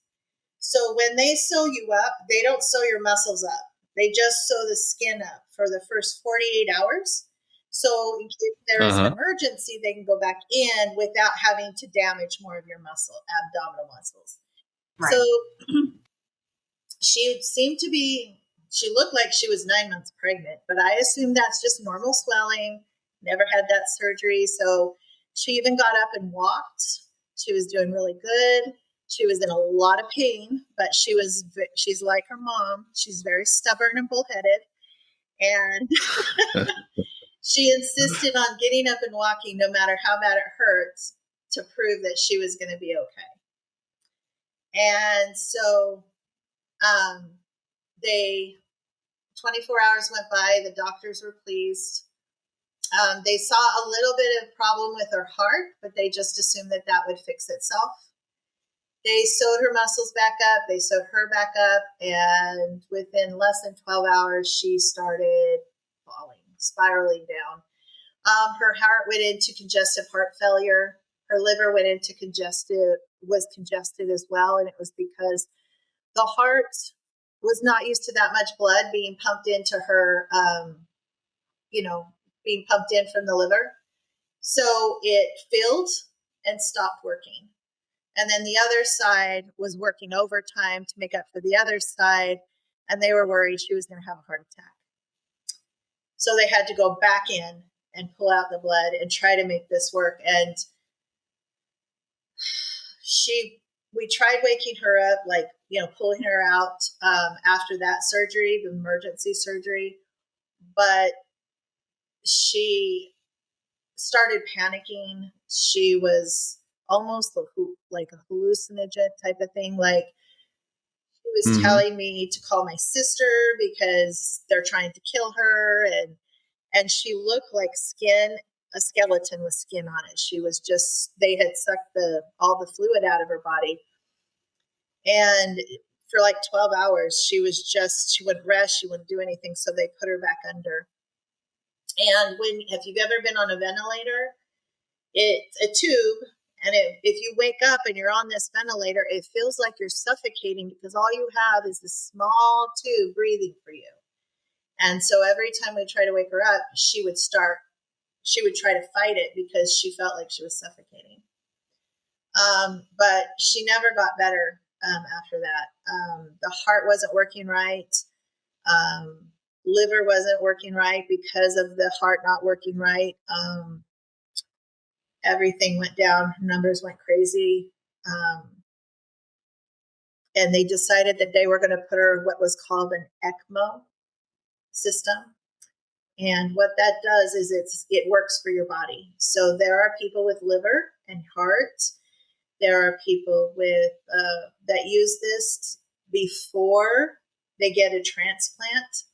So when they sew you up, they don't sew your muscles up. They just sew the skin up for the first 48 hours. So in case there is an emergency, they can go back in without having to damage more of your abdominal muscles. Right. So she looked like she was 9 months pregnant, but I assume that's just normal swelling. Never had that surgery. So she even got up and walked. She was doing really good. She was in a lot of pain, but she's like her mom. She's very stubborn and bullheaded. And she insisted on getting up and walking no matter how bad it hurts, to prove that she was going to be okay. And so 24 hours went by. The doctors were pleased. They saw a little bit of problem with her heart, but they just assumed that would fix itself. They sewed her muscles back up. They sewed her back up. And within less than 12 hours, she started spiraling down. Her heart went into congestive heart failure. Her liver went into was congested as well. And it was because the heart was not used to that much blood being pumped into her, being pumped in from the liver. So it filled and stopped working. And then the other side was working overtime to make up for the other side. And they were worried she was going to have a heart attack. So they had to go back in and pull out the blood and try to make this work. And we tried waking her up, pulling her out after that surgery, the emergency surgery. But she started panicking. She was almost like a hallucinogen type of thing. Like, she was telling me to call my sister because they're trying to kill her. And she looked like a skeleton with skin on it. She was they had sucked all the fluid out of her body. And for like 12 hours, she wouldn't rest. She wouldn't do anything. So they put her back under. And if you've ever been on a ventilator, it's a tube. And if you wake up and you're on this ventilator, it feels like you're suffocating, because all you have is this small tube breathing for you. And so every time we try to wake her up, she would try to fight it because she felt like she was suffocating. But she never got better after that. The heart wasn't working right. Liver wasn't working right because of the heart not working right. Everything went down. Numbers went crazy. And they decided that they were going to put her what was called an ECMO system. And what that does is it works for your body. So there are people with liver and heart. There are people with that use this before they get a transplant.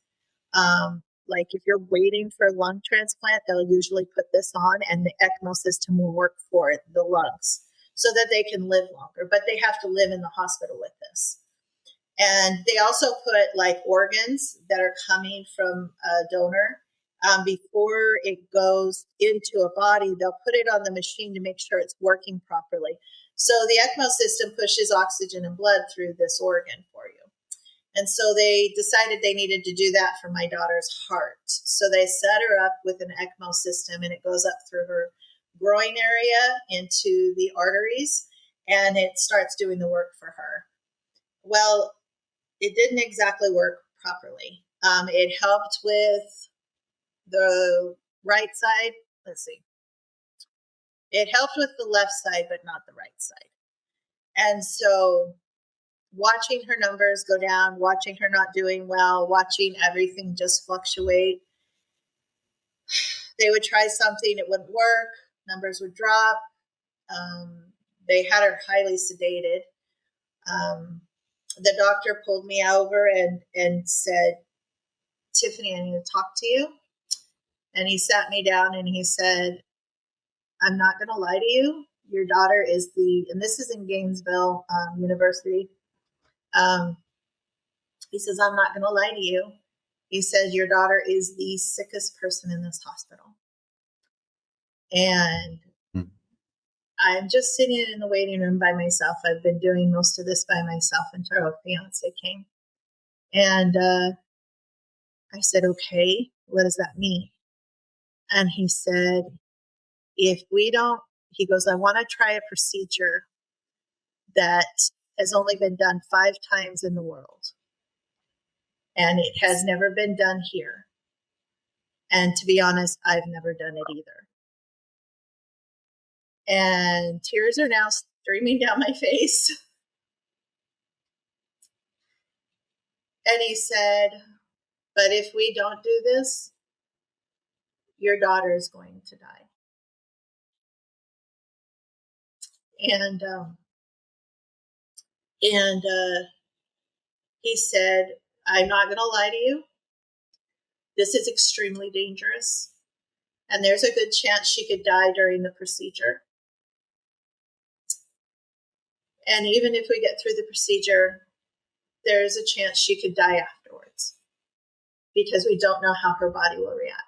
Like if you're waiting for a lung transplant, they'll usually put this on, and the ECMO system will work for the lungs so that they can live longer. But they have to live in the hospital with this. And they also put like organs that are coming from a donor. Before it goes into a body, they'll put it on the machine to make sure it's working properly. So the ECMO system pushes oxygen and blood through this organ for you. And so they decided they needed to do that for my daughter's heart. So they set her up with an ECMO system, and it goes up through her groin area into the arteries, and it starts doing the work for her. Well, it didn't exactly work properly. It helped with the right side. Let's see. It helped with the left side, but not the right side. And so watching her numbers go down, watching her not doing well, watching everything just fluctuate. They would try something, it wouldn't work, numbers would drop. They had her highly sedated. The doctor pulled me over and said, Tiffaney, I need to talk to you. And he sat me down and he said, I'm not going to lie to you. Your daughter is and this is in Gainesville University. He says, I'm not going to lie to you. He says, your daughter is the sickest person in this hospital. And I'm just sitting in the waiting room by myself. I've been doing most of this by myself until our fiance came. And I said, okay, what does that mean? And he said, if we don't, he goes, I want to try a procedure that has only been done 5 times in the world. And it has never been done here. And to be honest, I've never done it either. And tears are now streaming down my face. And he said, but if we don't do this, your daughter is going to die. And he said, I'm not going to lie to you. This is extremely dangerous. And there's a good chance she could die during the procedure. And even if we get through the procedure, there's a chance she could die afterwards because we don't know how her body will react.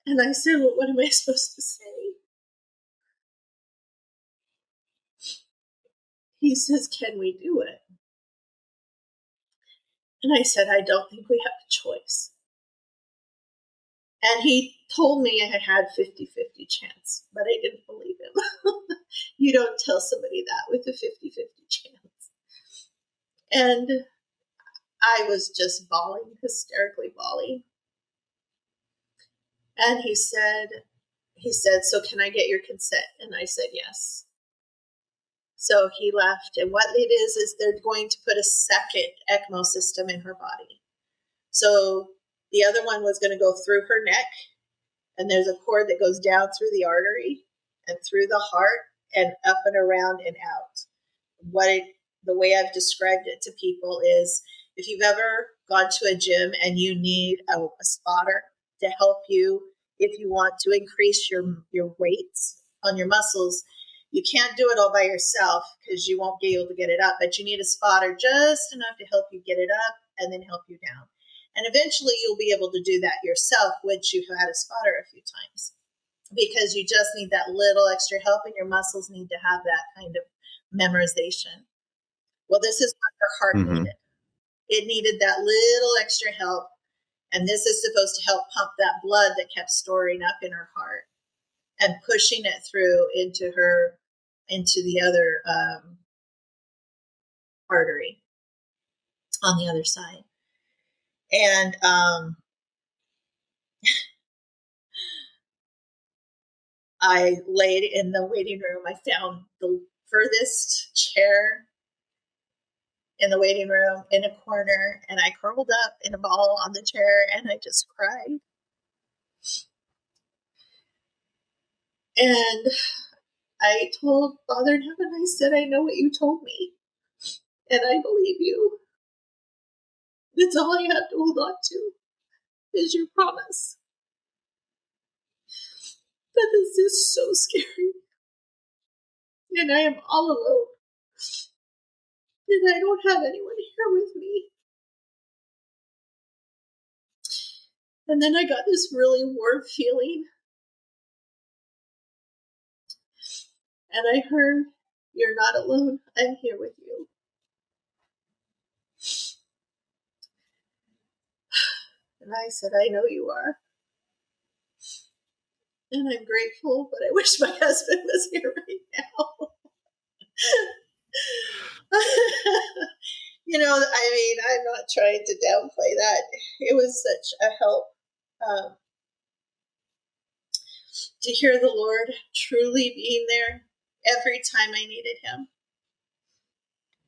And I said, well, what am I supposed to say? He says, can we do it? And I said, I don't think we have a choice. And he told me I had 50-50 chance, but I didn't believe him. You don't tell somebody that with a 50-50 chance. And I was just bawling, hysterically bawling. And he said, so can I get your consent? And I said, yes. So he left. And what it is they're going to put a second ECMO system in her body. So the other one was going to go through her neck. And there's a cord that goes down through the artery and through the heart and up and around and out. The way I've described it to people is if you've ever gone to a gym and you need a spotter to help you, if you want to increase your weights on your muscles, you can't do it all by yourself because you won't be able to get it up, but you need a spotter just enough to help you get it up and then help you down. And eventually you'll be able to do that yourself once you've had a spotter a few times because you just need that little extra help and your muscles need to have that kind of memorization. Well, this is what her heart needed. It needed that little extra help. And this is supposed to help pump that blood that kept storing up in her heart and pushing it through into the other artery on the other side. And I laid in the waiting room. I found the furthest chair in the waiting room in a corner, and I curled up in a ball on the chair and I just cried. And I told Father in heaven, I said, I know what you told me, and I believe you. That's all I have to hold on to is your promise. But this is so scary. And I am all alone. And I don't have anyone here with me. And then I got this really warm feeling. And I heard, you're not alone. I'm here with you. And I said, I know you are. And I'm grateful, but I wish my husband was here right now. I mean, I'm not trying to downplay that. It was such a help to hear the Lord truly being there every time I needed him.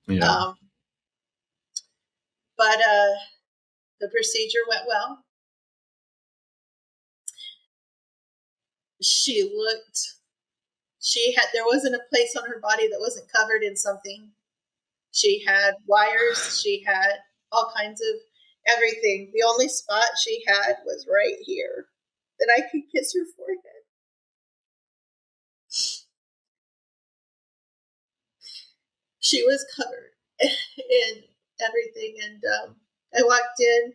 Yeah. But the procedure went well. There wasn't a place on her body that wasn't covered in something. She had wires, she had all kinds of everything. The only spot she had was right here that I could kiss her forehead. She was covered in everything. And I walked in,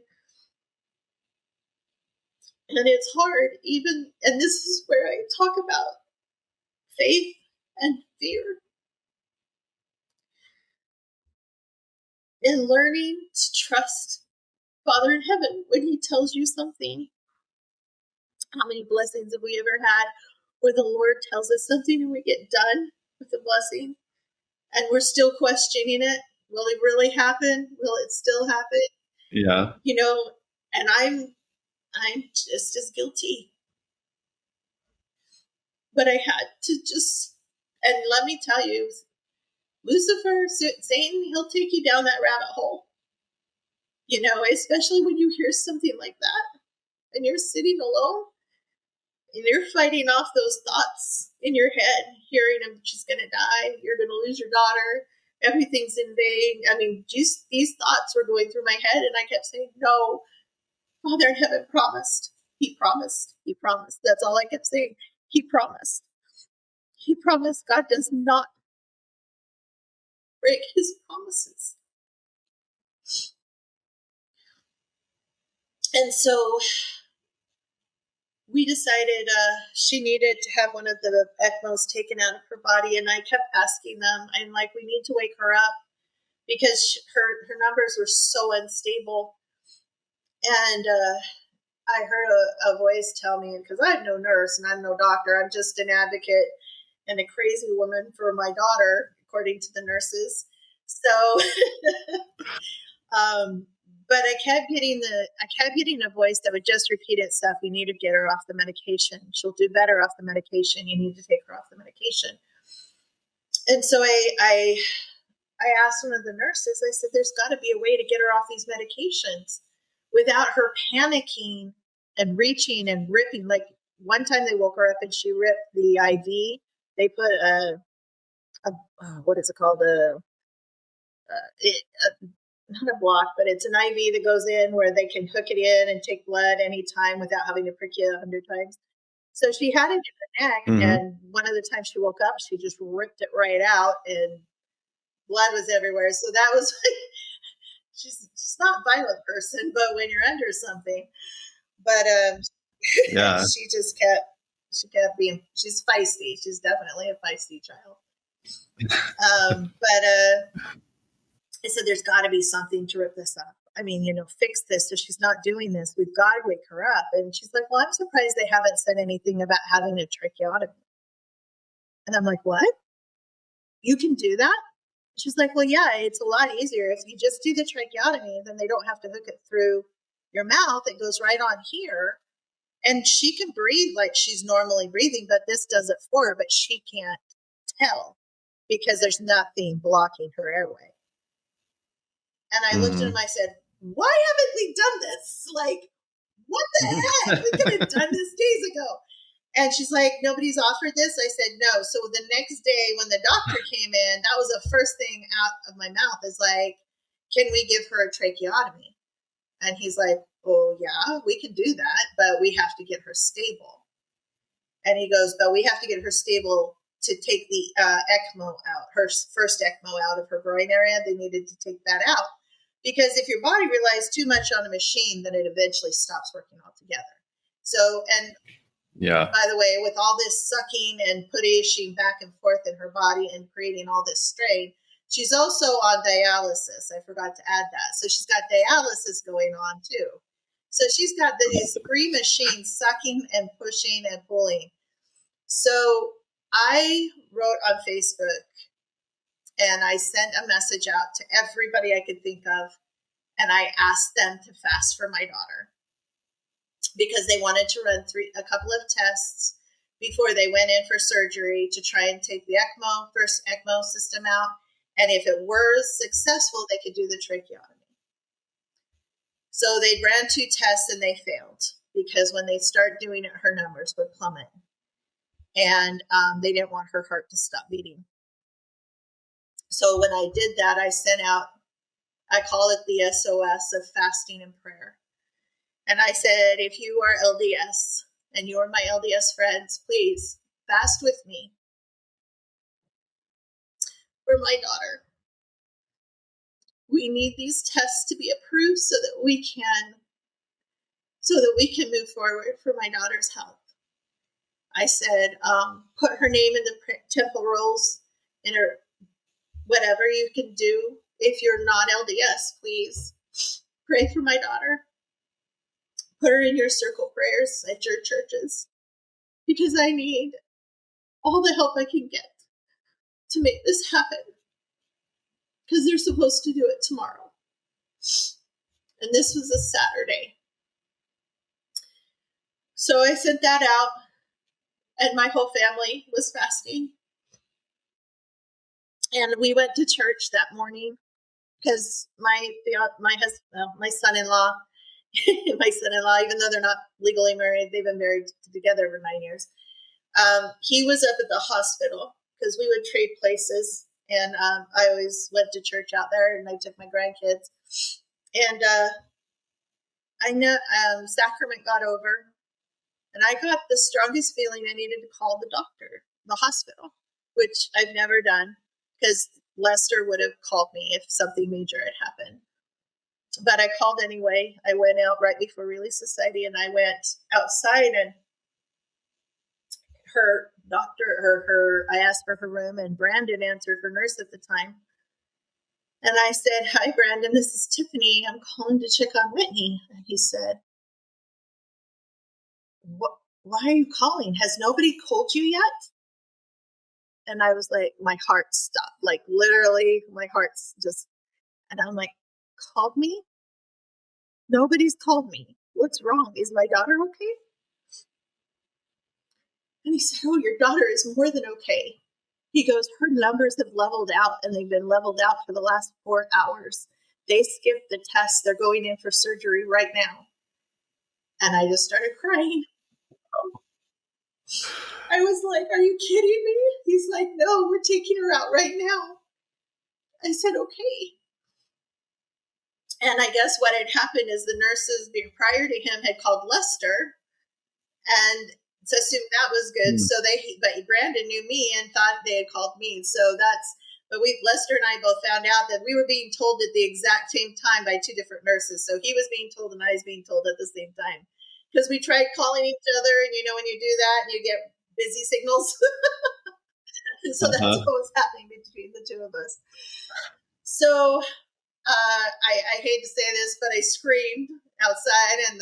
and it's hard and this is where I talk about faith and fear. And learning to trust Father in heaven when he tells you something. How many blessings have we ever had where the Lord tells us something and we get done with the blessing and we're still questioning it? Will it really happen? Will it still happen? Yeah. And I'm just as guilty. But I had to and let me tell you, Lucifer, Satan, he'll take you down that rabbit hole. Especially when you hear something like that and you're sitting alone and you're fighting off those thoughts in your head, hearing them, she's going to die, you're going to lose your daughter, everything's in vain. I mean, just these thoughts were going through my head, and I kept saying, no, Father in heaven promised. He promised. He promised. That's all I kept saying. He promised. He promised. God does not break his promises. And so we decided she needed to have one of the ECMOs taken out of her body. And I kept asking them, I'm like, we need to wake her up because her numbers were so unstable. And I heard a voice tell me, because I'm no nurse and I'm no doctor, I'm just an advocate and a crazy woman for my daughter, according to the nurses. So, but I kept getting a voice that would just repeat itself. You need to get her off the medication. She'll do better off the medication. You need to take her off the medication. And so I asked one of the nurses, I said, there's got to be a way to get her off these medications without her panicking and reaching and ripping. Like one time they woke her up and she ripped the IV. They put what is it called? Not a block, but it's an IV that goes in where they can hook it in and take blood anytime without having to prick you 100 times. So she had it in her neck, and one of the times she woke up, she just ripped it right out, and blood was everywhere. So that was she's not a violent person, but when you're under something, but yeah, she kept being, she's feisty. She's definitely a feisty child. But I said, there's got to be something to rip this up. I mean, fix this so she's not doing this. We've got to wake her up. And she's like, well, I'm surprised they haven't said anything about having a tracheotomy. And I'm like, what? You can do that? She's like, well, yeah, it's a lot easier. If you just do the tracheotomy, then they don't have to hook it through your mouth. It goes right on here. And she can breathe like she's normally breathing, but this does it for her, but she can't tell. because there's nothing blocking her airway. And I looked at him, I said, why haven't we done this? Like, what the heck? We could have done this days ago. And she's like, nobody's offered this? I said, no. So the next day when the doctor came in, that was the first thing out of my mouth is like, can we give her a tracheotomy? And he's like, oh, yeah, we can do that, but we have to get her stable. And he goes, but we have to get her stable to take the ECMO out, her first ECMO out of her groin area. They needed to take that out. Because if your body relies too much on a machine, then it eventually stops working altogether. So, and by the way, with all this sucking and pushing back and forth in her body and creating all this strain, she's also on dialysis. I forgot to add that. So she's got dialysis going on too. So she's got these 3 machines sucking and pushing and pulling. So I wrote on Facebook and I sent a message out to everybody I could think of. And I asked them to fast for my daughter because they wanted to run a couple of tests before they went in for surgery to try and take the first ECMO system out. And if it were successful, they could do the tracheotomy. So they ran 2 tests and they failed because when they start doing it, her numbers would plummet. And they didn't want her heart to stop beating. So when I did that, I sent out, I call it the SOS of fasting and prayer. And I said, if you are LDS and you're my LDS friends, please fast with me for my daughter. We need these tests to be approved so that we can move forward for my daughter's health. I said, put her name in the temple rolls, in her, whatever you can do. If you're not LDS, please pray for my daughter. Put her in your circle prayers at your churches because I need all the help I can get to make this happen because they're supposed to do it tomorrow. And this was a Saturday. So I sent that out and my whole family was fasting. And we went to church that morning because my son-in-law, even though they're not legally married, they've been married together for 9 years. He was up at the hospital because we would trade places. And I always went to church out there and I took my grandkids. And I know sacrament got over and I got the strongest feeling I needed to call the doctor, the hospital, which I've never done because Lester would have called me if something major had happened. But I called anyway. I went out right before Relief Society and I went outside and her doctor, I asked for her room and Brandon answered, her nurse at the time. And I said, hi, Brandon, this is Tiffaney. I'm calling to check on Whitney. And he said, why are you calling? Has nobody called you yet? And I was like, my heart stopped, like literally my heart's just, and I'm like, called me? Nobody's called me. What's wrong? Is my daughter okay? And he said, oh, your daughter is more than okay. He goes, her numbers have leveled out and they've been leveled out for the last 4 hours. They skipped the test. They're going in for surgery right now. And I just started crying. I was like, are you kidding me? He's like, no, we're taking her out right now. I said, okay. And I guess what had happened is the nurses prior to him had called Lester and assumed that was good. So but Brandon knew me and thought they had called me. But Lester and I both found out that we were being told at the exact same time by 2 different nurses. So he was being told and I was being told at the same time. Because we tried calling each other, and when you do that, you get busy signals. So that's what was happening between the 2 of us. So I hate to say this, but I screamed outside and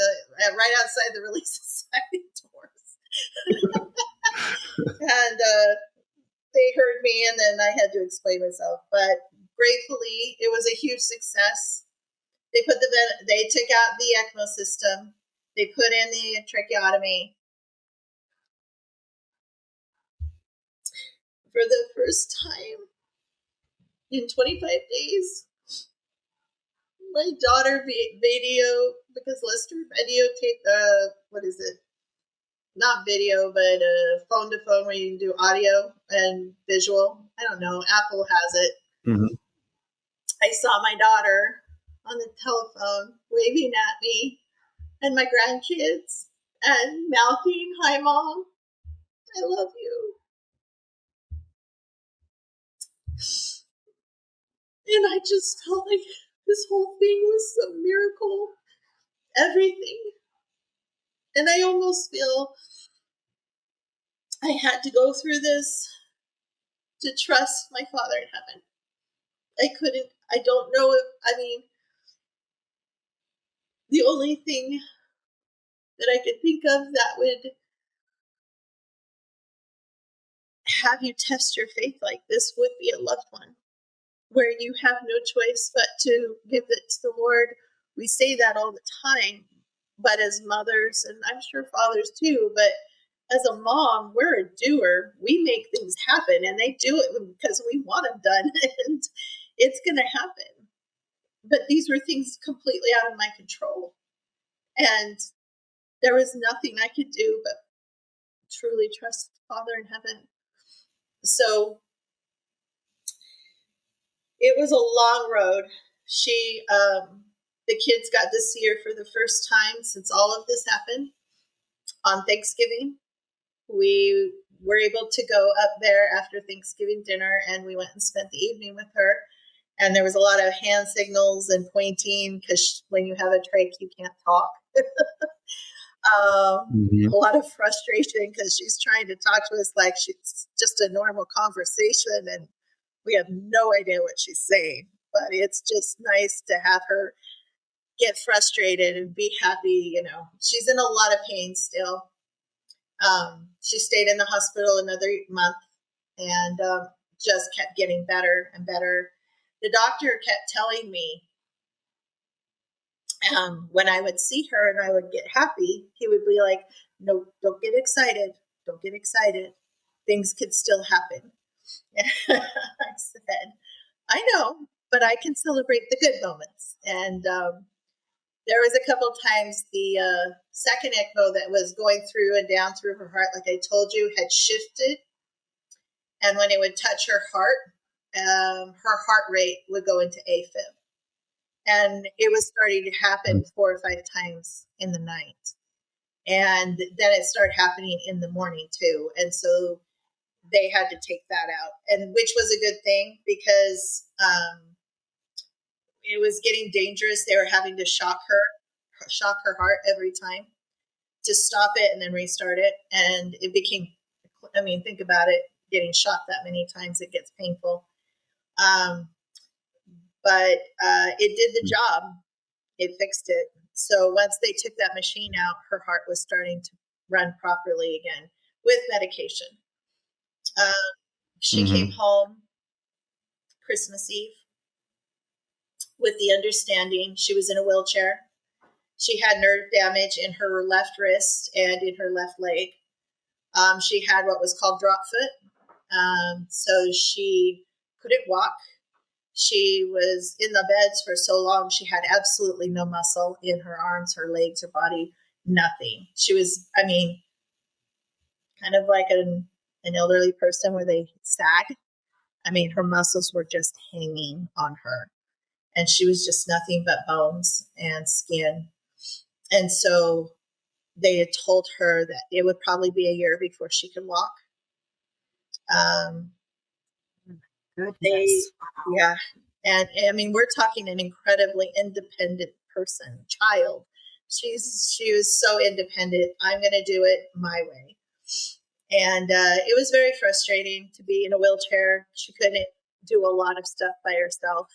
right outside the Relief Society doors. And they heard me, and then I had to explain myself. But gratefully, it was a huge success. They took out the ECMO system. They put in the tracheotomy. For the first time, in 25 days, my daughter video, because Lester videotaped, what is it? Not video, but phone to phone where you can do audio and visual. I don't know. Apple has it. Mm-hmm. I saw my daughter on the telephone waving at me and my grandkids and mouthing, "Hi, Mom. I love you." And I just felt like this whole thing was a miracle. Everything. And I almost feel I had to go through this to trust my Father in heaven. I don't know the only thing that I could think of that would have you test your faith like this would be a loved one, where you have no choice but to give it to the Lord. We say that all the time, but as mothers, and I'm sure fathers too, but as a mom, we're a doer. We make things happen, and they do it because we want them done, and it's going to happen. But these were things completely out of my control, and there was nothing I could do but truly trust Father in heaven. So it was a long road. The kids got to see her for the first time since all of this happened on Thanksgiving. We were able to go up there after Thanksgiving dinner, and we went and spent the evening with her. And there was a lot of hand signals and pointing because when you have a trach, you can't talk. A lot of frustration because she's trying to talk to us like she's just a normal conversation, and we have no idea what she's saying. But it's just nice to have her get frustrated and be happy. You know, she's in a lot of pain still. She stayed in the hospital another month and just kept getting better and better. The doctor kept telling me when I would see her and I would get happy, he would be like, "No, don't get excited. Don't get excited. Things could still happen." I said, "I know, but I can celebrate the good moments." And there was a couple times the second ECMO that was going through and down through her heart, like I told you, had shifted. And when it would touch her heart rate would go into AFib. And it was starting to happen 4 or 5 times in the night. And then it started happening in the morning too. And so they had to take that out, and which was a good thing because it was getting dangerous. They were having to shock her heart every time to stop it and then restart it. And it became, think about it, getting shocked that many times, it gets painful. But it did the job. It fixed it. So once they took that machine out, her heart was starting to run properly again with medication. She came home Christmas Eve with the understanding she was in a wheelchair. She had nerve damage in her left wrist and in her left leg. She had what was called drop foot. So she couldn't walk. She was in the beds for so long, she had absolutely no muscle in her arms, her legs, her body, nothing. She was, kind of like an elderly person where they sag. Her muscles were just hanging on her. And she was just nothing but bones and skin. And so they had told her that it would probably be a year before she could walk. Goodness. Yeah. And we're talking an incredibly independent person, child. She was so independent. I'm going to do it my way. And it was very frustrating to be in a wheelchair. She couldn't do a lot of stuff by herself.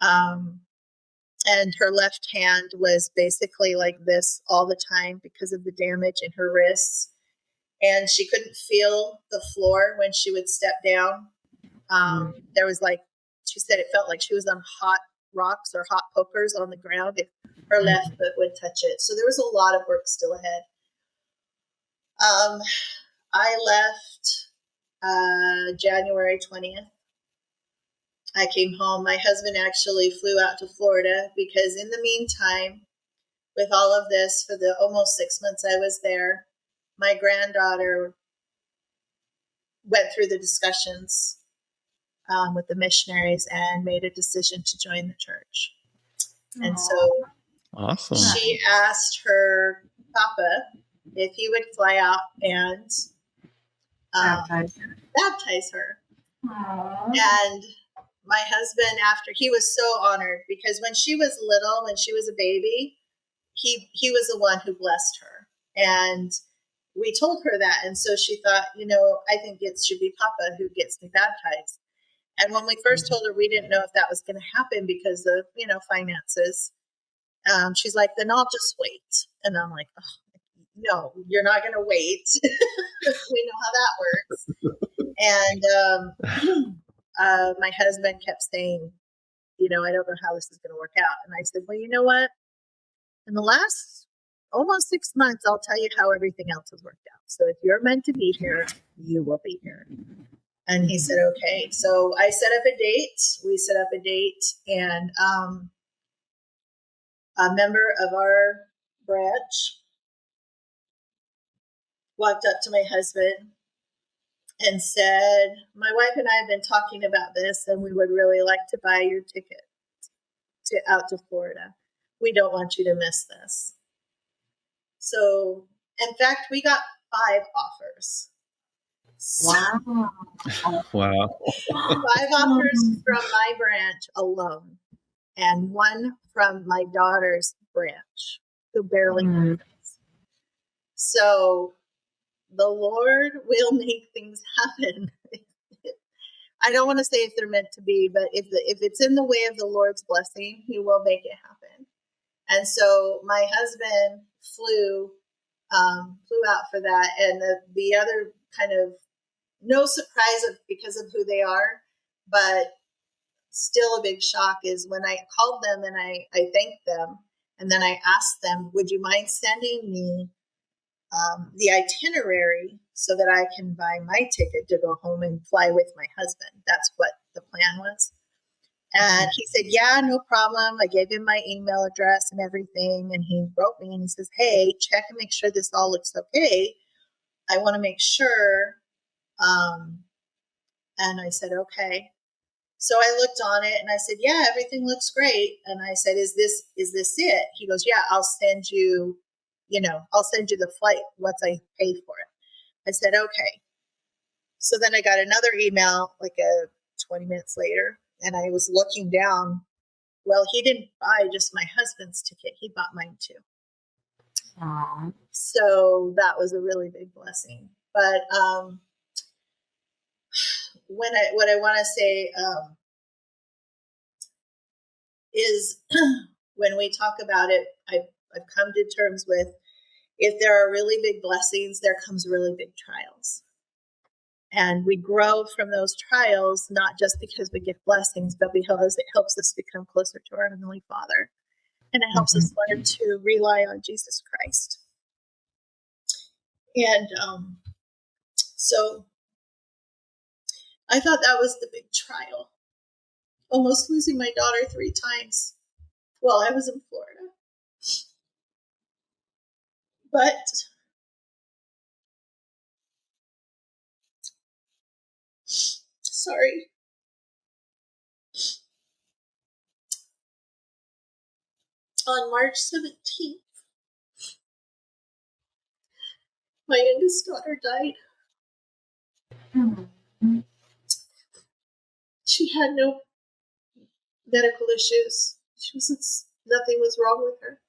And her left hand was basically like this all the time because of the damage in her wrists. And she couldn't feel the floor when she would step down. There was she said it felt like she was on hot rocks or hot pokers on the ground if her left foot would touch it. So there was a lot of work still ahead. I left January 20th. I came home. My husband actually flew out to Florida because in the meantime, with all of this, for the almost 6 months I was there, my granddaughter went through the discussions with the missionaries and made a decision to join the church. And so Awesome. she asked her papa if he would fly out and baptize her. Aww. And my husband, after, he was so honored because when she was little, when she was a baby, he was the one who blessed her. And we told her that. And so she thought, I think it should be Papa who gets me baptized. And when we first told her, we didn't know if that was going to happen because of, finances. She's like, then I'll just wait. And I'm like, oh, no, you're not going to wait. We know how that works. And my husband kept saying, I don't know how this is going to work out. And I said, well, you know what? In the last almost 6 months, I'll tell you how everything else has worked out. So if you're meant to be here, you will be here. And he said, okay. So I set up a date. We set up a date, and a member of our branch walked up to my husband and said, my wife and I have been talking about this, and we would really like to buy your ticket out to Florida. We don't want you to miss this. So, in fact, we got 5 offers. Wow. Wow. 5 offers from my branch alone, and 1 from my daughter's branch, who barely knows us. So the Lord will make things happen. I don't want to say if they're meant to be, but if it's in the way of the Lord's blessing, He will make it happen. And so my husband flew out for that, and the other kind of no surprise because of who they are, but still a big shock is when I called them and I thanked them, and then I asked them, would you mind sending me the itinerary so that I can buy my ticket to go home and fly with my husband? That's what the plan was. And he said, yeah, no problem. I gave him my email address and everything. And he wrote me and he says, hey, check and make sure this all looks okay. I want to make sure. And I said, okay. So I looked on it and I said, yeah, everything looks great. And I said, is this it? He goes, yeah, I'll send you the flight once I paid for it. I said, okay. So then I got another email 20 minutes later, and I was looking down. Well, he didn't buy just my husband's ticket. He bought mine too. Aww. So that was a really big blessing. But what I want to say is when we talk about it, I've come to terms with, if there are really big blessings, there comes really big trials. And we grow from those trials, not just because we get blessings, but because it helps us become closer to our Heavenly Father. And it helps us learn to rely on Jesus Christ. And so I thought that was the big trial. Almost losing my daughter 3 times while I was in Florida. But sorry. On March 17th, my youngest daughter died. Mm-hmm. She had no medical issues. Nothing was wrong with her.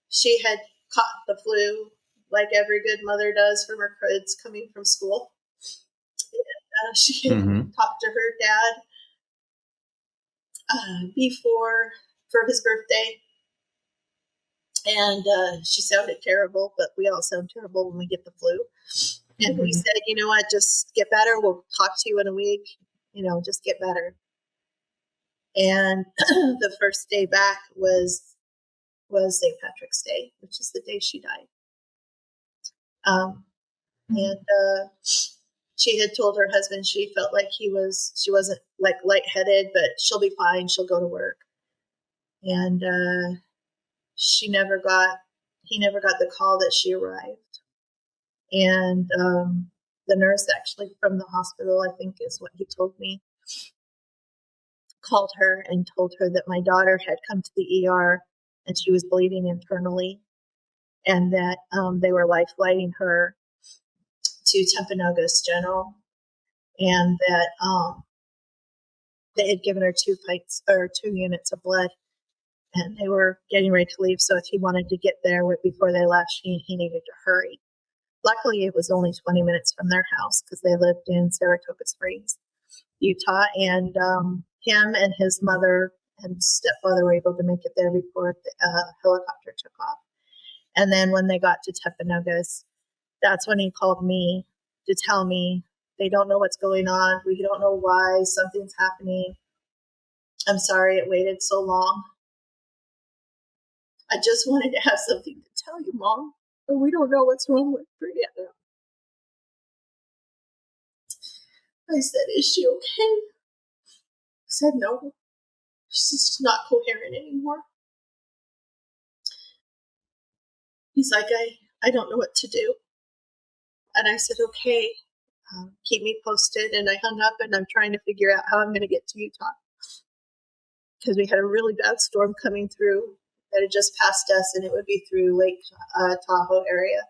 She had caught the flu like every good mother does from her kids coming from school. And, she had talked to her dad before for his birthday. And she sounded terrible, but we all sound terrible when we get the flu. And we said, you know what, just get better. We'll talk to you in a week. Just get better. And the first day back was St. Patrick's Day, which is the day she died. And she had told her husband she felt like she wasn't like lightheaded, but she'll be fine. She'll go to work. And he never got the call that she arrived. And the nurse actually from the hospital, I think is what he told me, called her and told her that my daughter had come to the ER and she was bleeding internally, and that they were life flighting her to Timpanogos General, and that they had given her 2 units of blood, and they were getting ready to leave. So if he wanted to get there before they left, he needed to hurry. Luckily, it was only 20 minutes from their house because they lived in Saratoga Springs, Utah, and him and his mother and stepfather were able to make it there before the helicopter took off. And then when they got to Timpanogos, that's when he called me to tell me they don't know what's going on. We don't know why. Something's happening. I'm sorry it waited so long. I just wanted to have something to tell you, Mom, but we don't know what's wrong with Brianna. I said, is she okay? He said, no, she's just not coherent anymore. He's like, I don't know what to do. And I said, okay, keep me posted. And I hung up, and I'm trying to figure out how I'm going to get to Utah, because we had a really bad storm coming through that had just passed us, and it would be through Lake Tahoe area,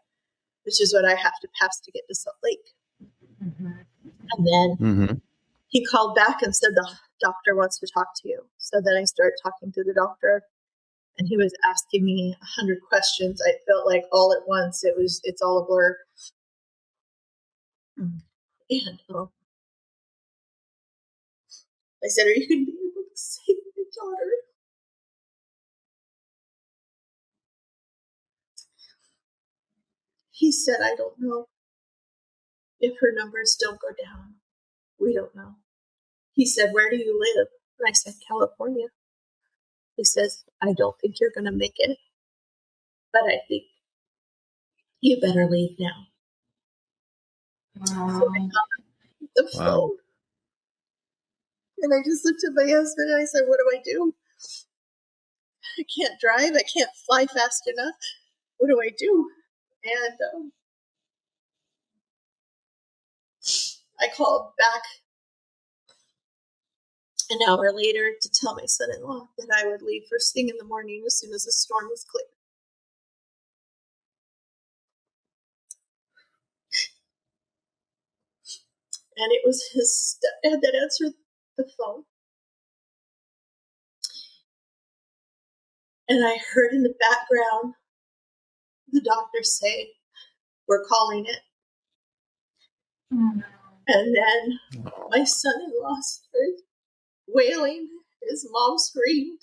which is what I have to pass to get to Salt Lake. Mm-hmm. And then he called back and said, the doctor wants to talk to you. So then I started talking to the doctor, and he was asking me 100 questions. I felt like all at once. It's all a blur. And I said, are you going to be able to save my daughter? He said, I don't know. If her numbers don't go down, we don't know. He said, where do you live? And I said, California. He says, I don't think you're going to make it, but I think you better leave now. Wow. So I hung up the phone. And I just looked at my husband and I said, what do I do? I can't drive. I can't fly fast enough. What do I do? And I called back an hour later to tell my son-in-law that I would leave first thing in the morning as soon as the storm was clear. And it was his stepdad that answered the phone. And I heard in the background the doctor say, we're calling it. Mm-hmm. And then my son-in-law started wailing. His mom screamed.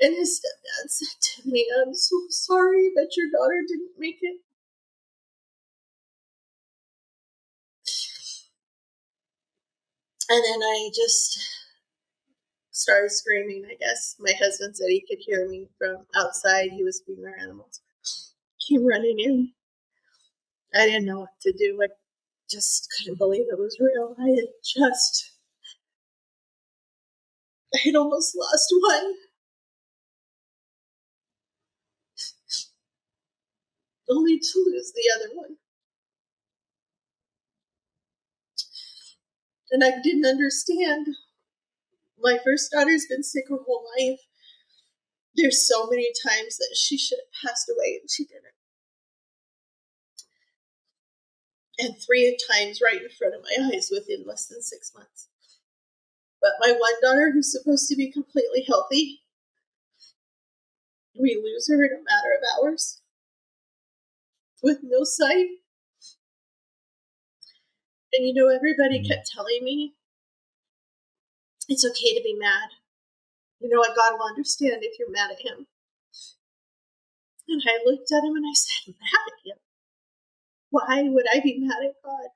And his stepdad said to me, I'm so sorry that your daughter didn't make it. And then I just started screaming, I guess. My husband said he could hear me from outside. He was feeding our animals. Came running in. I didn't know what to do. I just couldn't believe it was real. I had almost lost one. Only to lose the other one. And I didn't understand. My first daughter's been sick her whole life. There's so many times that she should have passed away and she didn't. And 3 times right in front of my eyes within less than 6 months. But my one daughter, who's supposed to be completely healthy, we lose her in a matter of hours with no sight. And everybody kept telling me, it's okay to be mad. God will understand if you're mad at him. And I looked at him and I said, mad at him? Why would I be mad at God?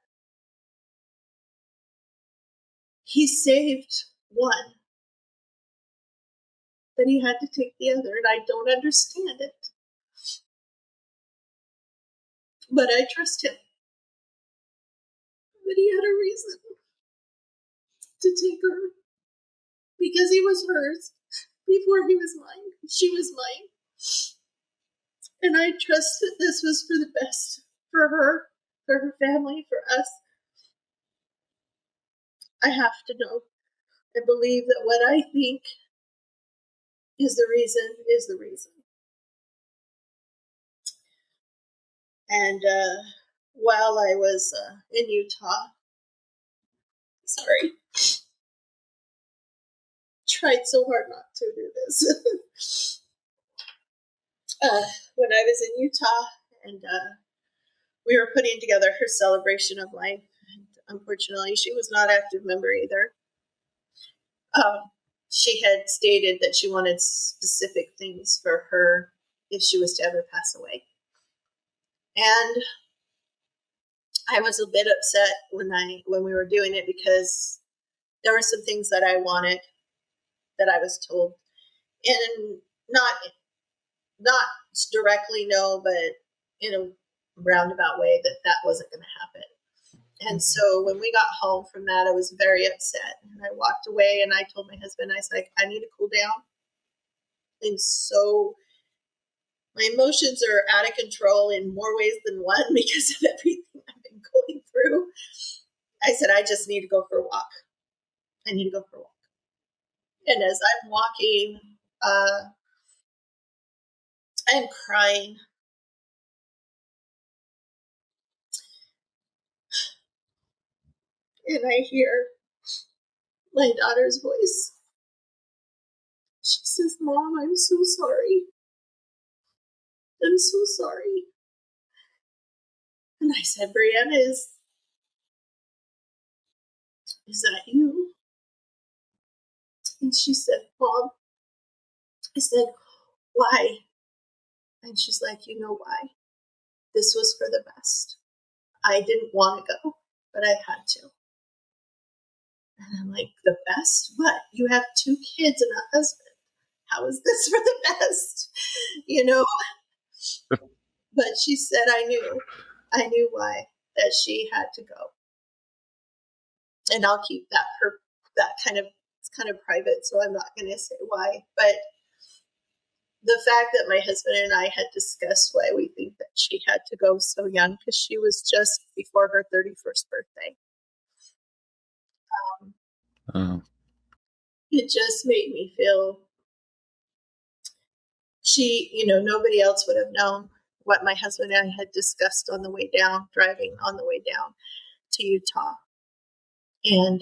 He saved one, but he had to take the other, and I don't understand it. But I trust him that he had a reason to take her because he was hers before he was mine. She was mine. And I trust that this was for the best for her family, for us. I have to know. I believe that what I think is the reason is the reason. And while I was in Utah, sorry, tried so hard not to do this. When I was in Utah and we were putting together her celebration of life, and unfortunately, she was not active member either. She had stated that she wanted specific things for her if she was to ever pass away. And I was a bit upset when we were doing it because there were some things that I wanted that I was told, and not directly no, but in a roundabout way that wasn't going to happen. And so when we got home from that, I was very upset, and I walked away and I told my husband, I was like, I need to cool down. And so my emotions are out of control in more ways than one because of everything I've been going through. I said, I just need to go for a walk. I need to go for a walk. And as I'm walking, I'm crying. And I hear my daughter's voice. She says, Mom, I'm so sorry. I'm so sorry. And I said, Brianna, is that you? And she said, Mom. I said, why? And she's like, you know why? This was for the best. I didn't want to go, but I had to. And I'm like, the best? What? You have 2 kids and a husband. How is this for the best? You know? But she said, I knew why, that she had to go. And I'll keep that it's kind of private, so I'm not going to say why. But the fact that my husband and I had discussed why we think that she had to go so young, because she was just before her 31st birthday. It just made me feel nobody else would have known what my husband and I had discussed on the way down, driving on the way down to Utah. And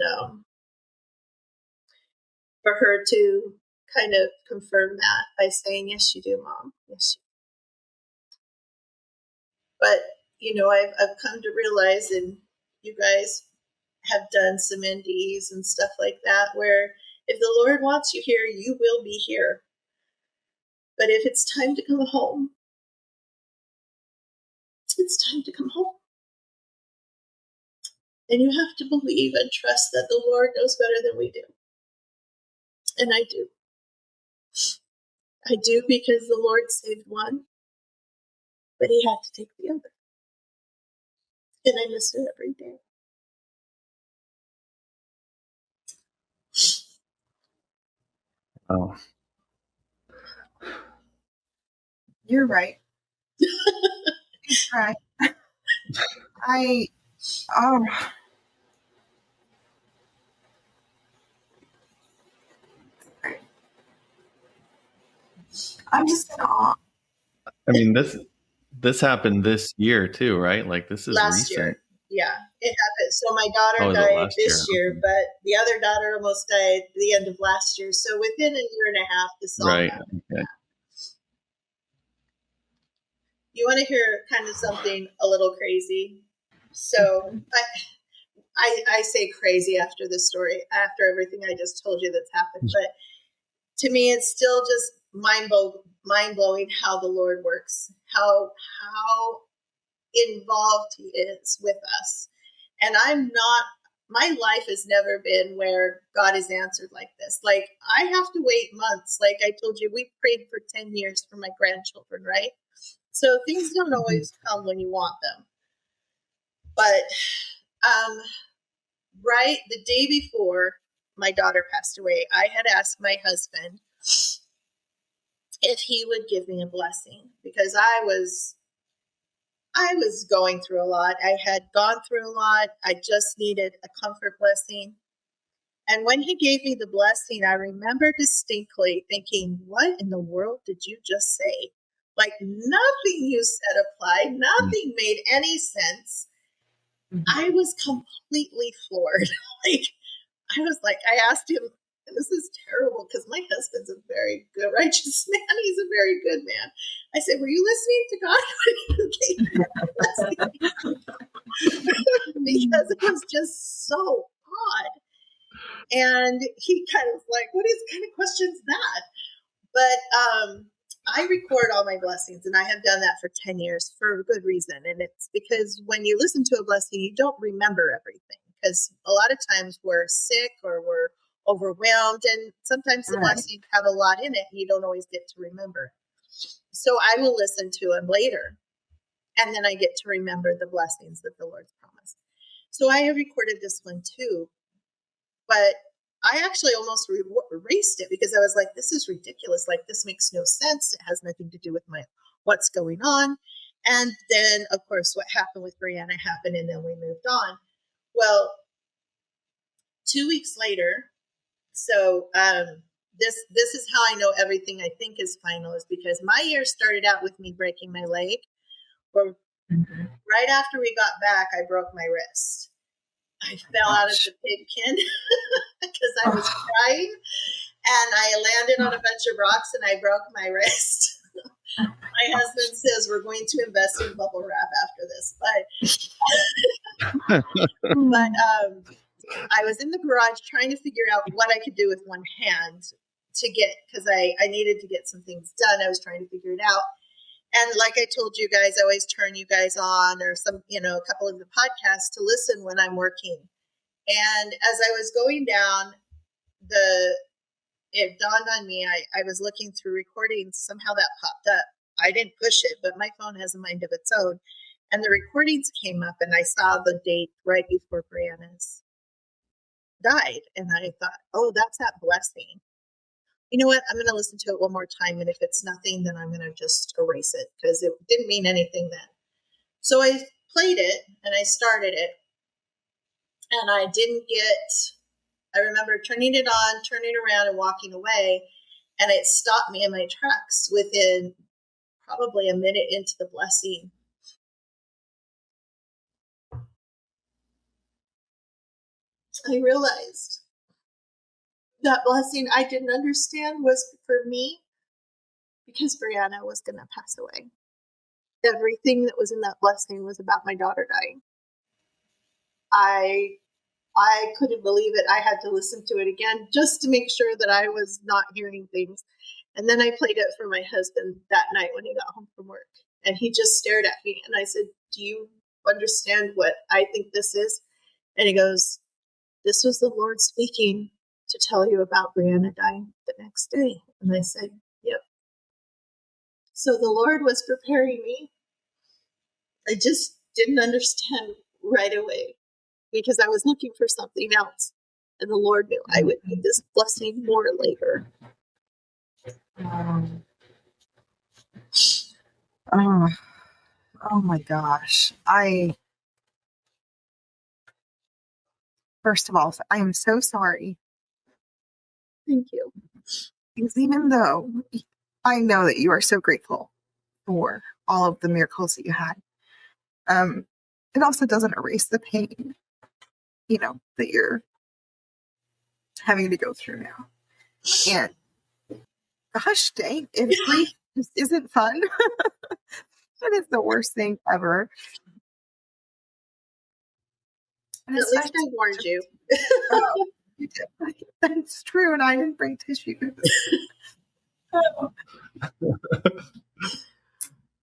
for her to kind of confirm that by saying, yes, you do, Mom. Yes, you do. But, I've come to realize, and you guys have done some NDEs and stuff like that, where if the Lord wants you here, you will be here. But if it's time to come home, it's time to come home. And you have to believe and trust that the Lord knows better than we do. And I do. I do, because the Lord saved one, but he had to take the other. And I miss her every day. Oh. You're right. You're right. I'm just in awe. I mean, this happened this year too, right? Like, this is last recent. year. Yeah, it happened. So my daughter is it died last this year, but the other daughter almost died at the end of last year. So within a year and a half, this all Right. happened. Okay. You want to hear kind of something a little crazy? So I say crazy after this story, after everything I just told you that's happened. But to me, it's still just mind-blowing how the Lord works, how involved he is with us. And my life has never been where God has answered like this. Like, I have to wait months. Like I told you, we prayed for 10 years for my grandchildren, right? So things don't always come when you want them. But right the day before my daughter passed away, I had asked my husband if he would give me a blessing, because I was going through a lot. I had gone through a lot. I just needed a comfort blessing. And when he gave me the blessing, I remember distinctly thinking, what in the world did you just say? Like, nothing you said applied. Nothing made any sense. I was completely floored. I was like, I asked him, and this is terrible because my husband's a very good, righteous man. He's a very good man. I said, were you listening to God when you gave me because it was just so odd. And he kind of like, what kind of question is that? But I record all my blessings, and I have done that for 10 years for a good reason. And it's because when you listen to a blessing, you don't remember everything, because a lot of times we're sick or we're overwhelmed, and sometimes the blessings have a lot in it and you don't always get to remember. So I will listen to them later, and then I get to remember the blessings that the Lord's promised. So I have recorded this one too, but I actually almost erased it because I was like, this is ridiculous. Like, this makes no sense. It has nothing to do with what's going on. And then, of course, what happened with Brianna happened, and then we moved on. Well, 2 weeks later, so this is how I know everything I think is final, is because my year started out with me breaking my leg. Or right after we got back, I broke my wrist. I fell out of the pig pen because I was crying, and I landed on a bunch of rocks and I broke my wrist. My husband says we're going to invest in bubble wrap after this, but I was in the garage trying to figure out what I could do with one hand because I needed to get some things done. I was trying to figure it out. And like I told you guys, I always turn you guys on, or a couple of the podcasts to listen when I'm working. And as I was going down, it dawned on me, I was looking through recordings. Somehow that popped up. I didn't push it, but my phone has a mind of its own. And the recordings came up, and I saw the date right before Brianna's died. And I thought, oh, that's that blessing. You know what? I'm going to listen to it one more time. And if it's nothing, then I'm going to just erase it because it didn't mean anything then. So I played it and I started it. And I remember turning it on, turning around and walking away. And it stopped me in my tracks within probably a minute into the blessing. I realized that blessing I didn't understand was for me, because Brianna was going to pass away. Everything that was in that blessing was about my daughter dying. I couldn't believe it. I had to listen to it again just to make sure that I was not hearing things. And then I played it for my husband that night when he got home from work. And he just stared at me. And I said, do you understand what I think this is? And he goes, this was the Lord speaking to tell you about Brianna dying the next day. And I said, yep. So the Lord was preparing me. I just didn't understand right away because I was looking for something else. And the Lord knew I would need this blessing more later. Oh my gosh. First of all, I am so sorry. Thank you. Because even though I know that you are so grateful for all of the miracles that you had, it also doesn't erase the pain, that you're having to go through now. And gosh dang, if grief just isn't fun, that is the worst thing ever. And at least I warned you. Oh, you did. That's true, and I didn't bring tissues.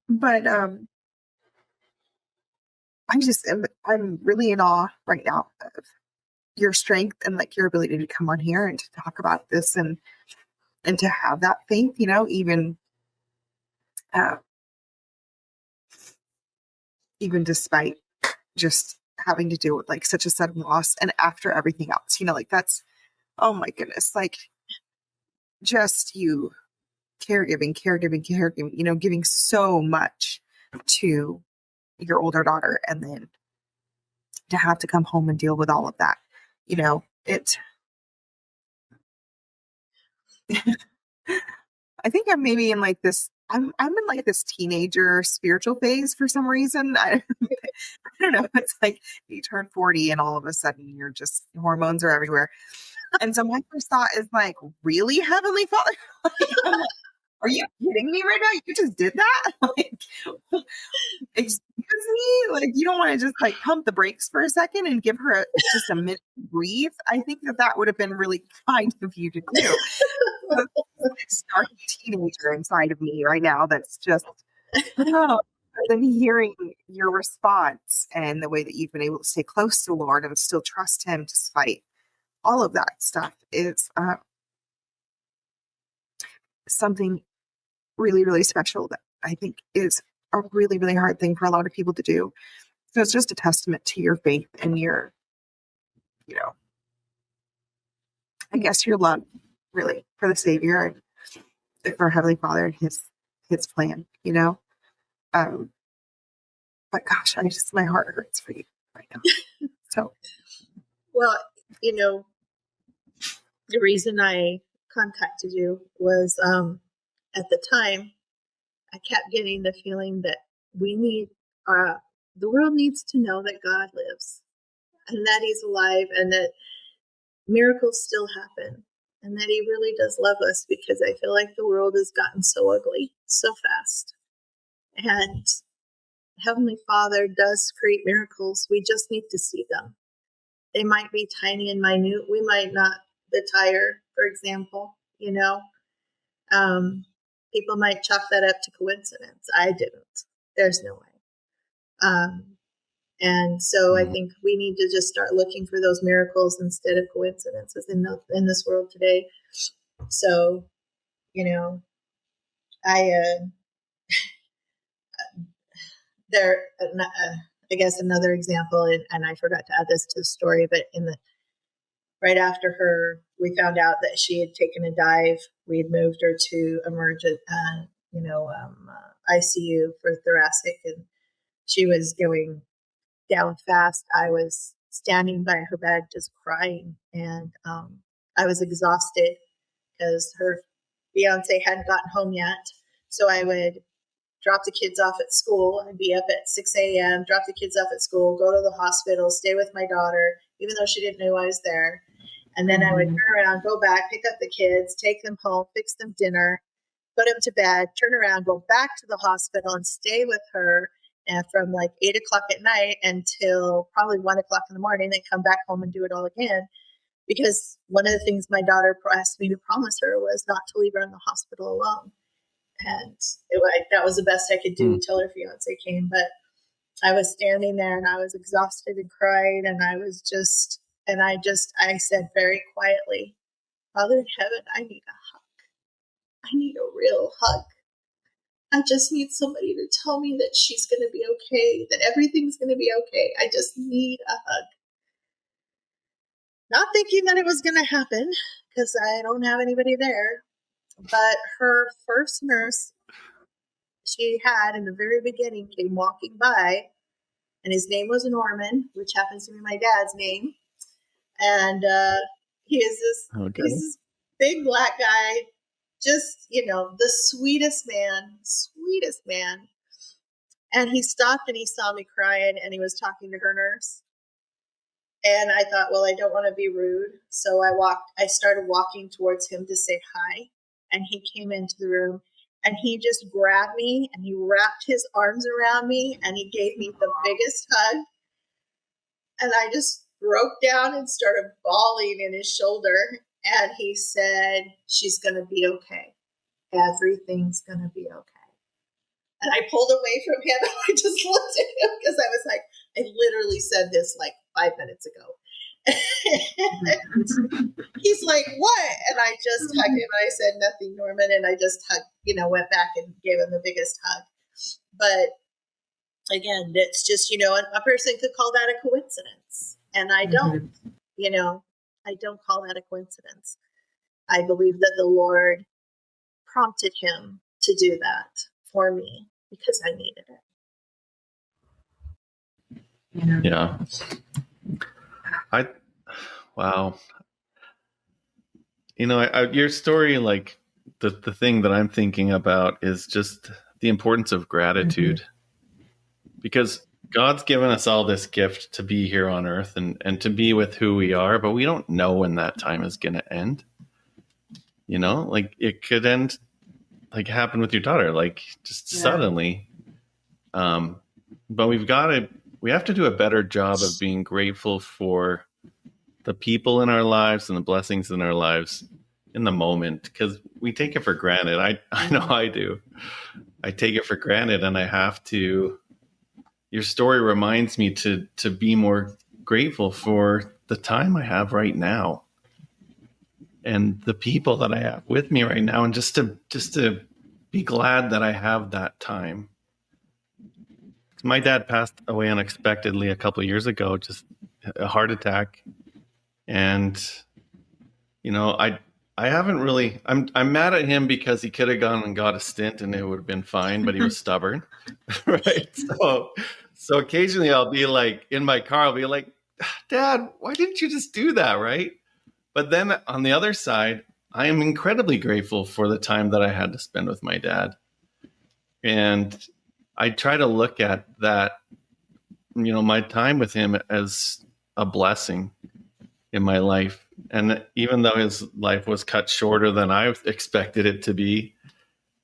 But I'm really in awe right now of your strength and like your ability to come on here and to talk about this and to have that faith, even even despite just having to deal with like such a sudden loss and after everything else, like that's, oh my goodness, like just you caregiving, giving so much to your older daughter, and then to have to come home and deal with all of that, it, I think I'm maybe in like this, I'm in like this teenager spiritual phase for some reason. I don't know. It's like you turn 40 and all of a sudden your hormones are everywhere. And so my first thought is like, really, Heavenly Father? I'm like, are you kidding me right now? You just did that? Like, excuse me? Like, you don't want to just like pump the brakes for a second and give her just a minute to breathe? I think that would have been really kind of you to do. Stark teenager inside of me right now that's just, oh. Then hearing your response and the way that you've been able to stay close to the Lord and still trust Him despite all of that stuff is something really, really special that I think is a really, really hard thing for a lot of people to do. So it's just a testament to your faith and your, I guess your love really for the Savior and for Heavenly Father and his plan, but gosh, my heart hurts for you right now. So, well, the reason I contacted you was at the time I kept getting the feeling that we need the world needs to know that God lives and that He's alive and that miracles still happen and that He really does love us, because I feel like the world has gotten so ugly so fast. And Heavenly Father does create miracles. We just need to see them. They might be tiny and minute. We might not, the tire, for example, people might chalk that up to coincidence. I didn't. There's no way. And so I think we need to just start looking for those miracles instead of coincidences in this world today. So, I guess another example, and I forgot to add this to the story, but right after we found out that she had taken a dive. We had moved her to emergent, ICU for thoracic, and she was going down fast. I was standing by her bed just crying, and I was exhausted because her fiance hadn't gotten home yet. So I would drop the kids off at school. I'd be up at 6 a.m., drop the kids off at school, go to the hospital, stay with my daughter, even though she didn't know I was there. And then I would turn around, go back, pick up the kids, take them home, fix them dinner, put them to bed, turn around, go back to the hospital and stay with her from like 8 o'clock at night until probably 1 o'clock in the morning, then come back home and do it all again. Because one of the things my daughter asked me to promise her was not to leave her in the hospital alone. And that was the best I could do till her fiance came. But I was standing there and I was exhausted and cried. And I said very quietly, Father in heaven, I need a hug. I need a real hug. I just need somebody to tell me that she's going to be okay, that everything's going to be okay. I just need a hug. Not thinking that it was going to happen because I don't have anybody there. But her first nurse she had in the very beginning came walking by, and his name was Norman, which happens to be my dad's name. And he's this big black guy, just, the sweetest man. And he stopped and he saw me crying and he was talking to her nurse. And I thought, well, I don't want to be rude. So I started walking towards him to say hi. And he came into the room and he just grabbed me and he wrapped his arms around me and he gave me the biggest hug. And I just broke down and started bawling in his shoulder. And he said, she's going to be okay. Everything's going to be okay. And I pulled away from him and I just looked at him because I was like, I literally said this like 5 minutes ago. He's like, what? And I just hugged him and I said, nothing, Norman. And I just hugged, went back and gave him the biggest hug. But again, that's just, a person could call that a coincidence. And I don't, I don't call that a coincidence. I believe that the Lord prompted him to do that for me because I needed it. Yeah. Wow. Your story, like the thing that I'm thinking about is just the importance of gratitude, because God's given us all this gift to be here on earth and to be with who we are, but we don't know when that time is going to end. Like it could end, like happen with your daughter, like just suddenly. But we have to do a better job of being grateful for the people in our lives and the blessings in our lives in the moment, because we take it for granted. I know I do. I take it for granted, and I have to. Your story reminds me to be more grateful for the time I have right now and the people that I have with me right now, and just to be glad that I have that time. My dad passed away unexpectedly a couple of years ago, just a heart attack. And, I haven't really, I'm mad at him because he could have gone and got a stint and it would have been fine, but he was stubborn. Right. So occasionally I'll be like in my car, I'll be like, Dad, why didn't you just do that? Right. But then on the other side, I am incredibly grateful for the time that I had to spend with my dad. And I try to look at that, my time with him as a blessing in my life. And even though his life was cut shorter than I expected it to be,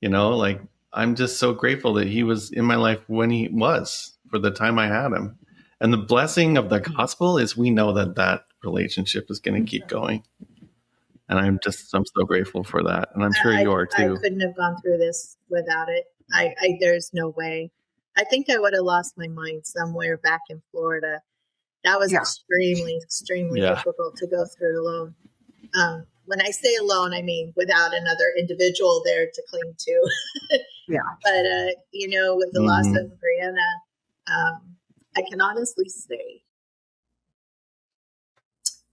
like I'm just so grateful that he was in my life when he was, for the time I had him. And the blessing of the gospel is we know that relationship is going to keep going. And I'm so grateful for that. And I'm sure you are too. I couldn't have gone through this without it. There's no way. I think I would have lost my mind somewhere back in Florida. That was extremely difficult to go through alone. When I say alone, I mean without another individual there to cling to. But, with the loss of Brianna, I can honestly say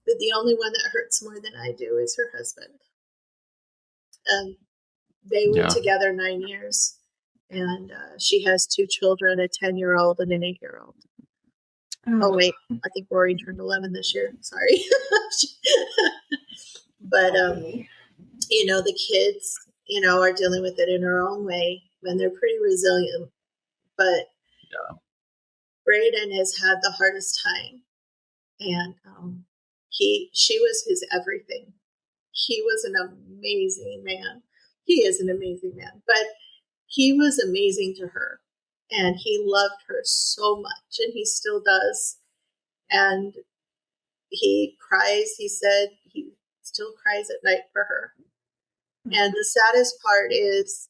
that the only one that hurts more than I do is her husband. They were together 9 years, and she has 2 children, a 10-year-old and an 8-year-old. Oh, wait, I think Rory turned 11 this year. Sorry. But, the kids, are dealing with it in their own way, and they're pretty resilient. But Braden has had the hardest time. And she was his everything. He was an amazing man. He is an amazing man. But he was amazing to her. And he loved her so much, and he still does. And he cries. He said he still cries at night for her. And the saddest part is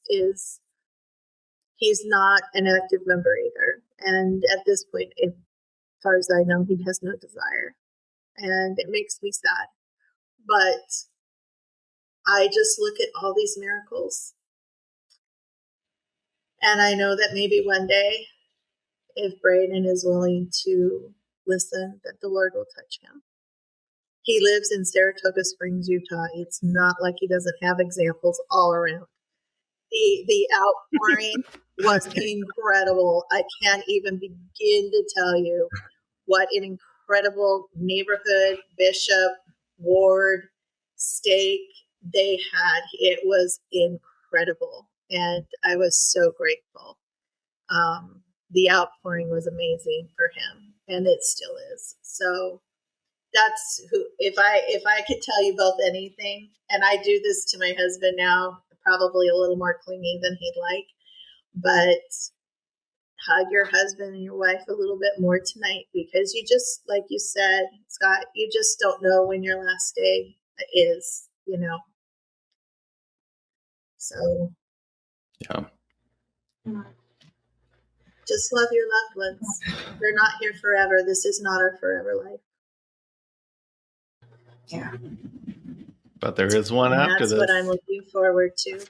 he's not an active member either. And at this point, as far as I know, he has no desire. And it makes me sad. But I just look at all these miracles. And I know that maybe one day, if Braden is willing to listen, that the Lord will touch him. He lives in Saratoga Springs, Utah. It's not like he doesn't have examples all around. The outpouring was incredible. I can't even begin to tell you what an incredible neighborhood, bishop, ward, stake they had. It was incredible. And I was so grateful. The outpouring was amazing for him, and it still is. So that's who, if I could tell you both anything, and I do this to my husband now, probably a little more clingy than he'd like, but hug your husband and your wife a little bit more tonight, because you just, like you said, Scott, you just don't know when your last day is, So just love your loved ones. They're not here forever. This is not our forever life. Yeah. But there is one and after that's this. That's what I'm looking forward to.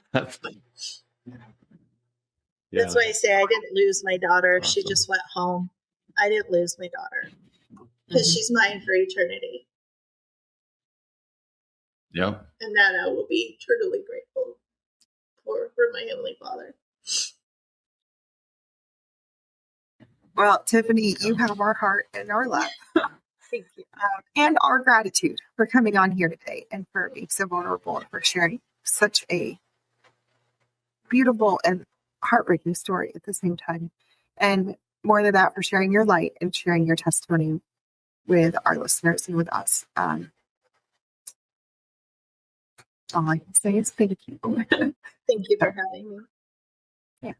Yeah. That's why I say I didn't lose my daughter. Awesome. She just went home. I didn't lose my daughter because she's mine for eternity. Yep. And that I will be eternally grateful for my Heavenly Father. Well, Tiffaney, you have our heart and our love. Thank you. And our gratitude for coming on here today and for being so vulnerable and for sharing such a beautiful and heartbreaking story at the same time. And more than that, for sharing your light and sharing your testimony with our listeners and with us. All I can say is thank you. Thank you for having me. Yeah.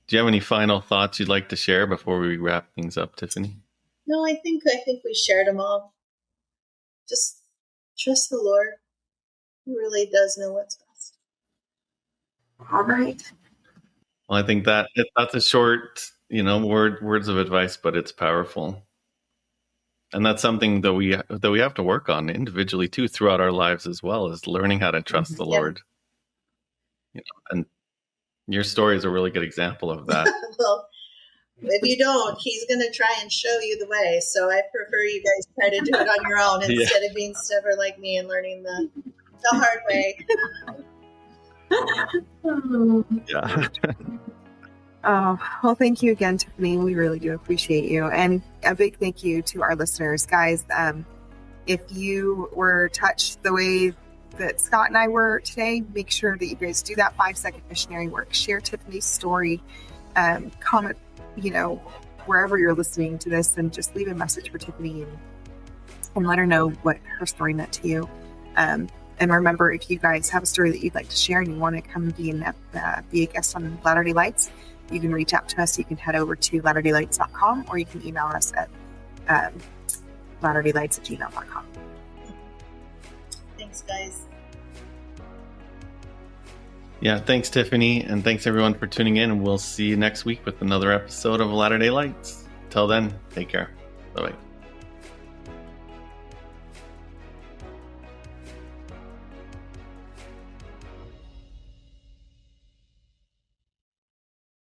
Do you have any final thoughts you'd like to share before we wrap things up, Tiffaney? No, I think we shared them all. Just trust the Lord. He really does know what's best. All right. Well, I think that's a short, words of advice, but it's powerful. And that's something that we have to work on individually too throughout our lives as well, is learning how to trust the Lord. And your story is a really good example of that. Well, if you don't, He's going to try and show you the way. So I prefer you guys try to do it on your own instead of being stubborn like me and learning the hard way. Yeah. Well, thank you again, Tiffaney. We really do appreciate you. And a big thank you to our listeners. Guys, if you were touched the way that Scott and I were today, make sure that you guys do that 5-second missionary work. Share Tiffaney's story. Comment, wherever you're listening to this, and just leave a message for Tiffaney and let her know what her story meant to you. And remember, if you guys have a story that you'd like to share and you want to come be a guest on Latter-day Lights, you can reach out to us. You can head over to latterdaylights.com, or you can email us at latterdaylights@gmail.com. Thanks, guys. Yeah, thanks, Tiffaney, and thanks everyone for tuning in, and we'll see you next week with another episode of Latter-day Lights. Till then, take care. Bye-bye.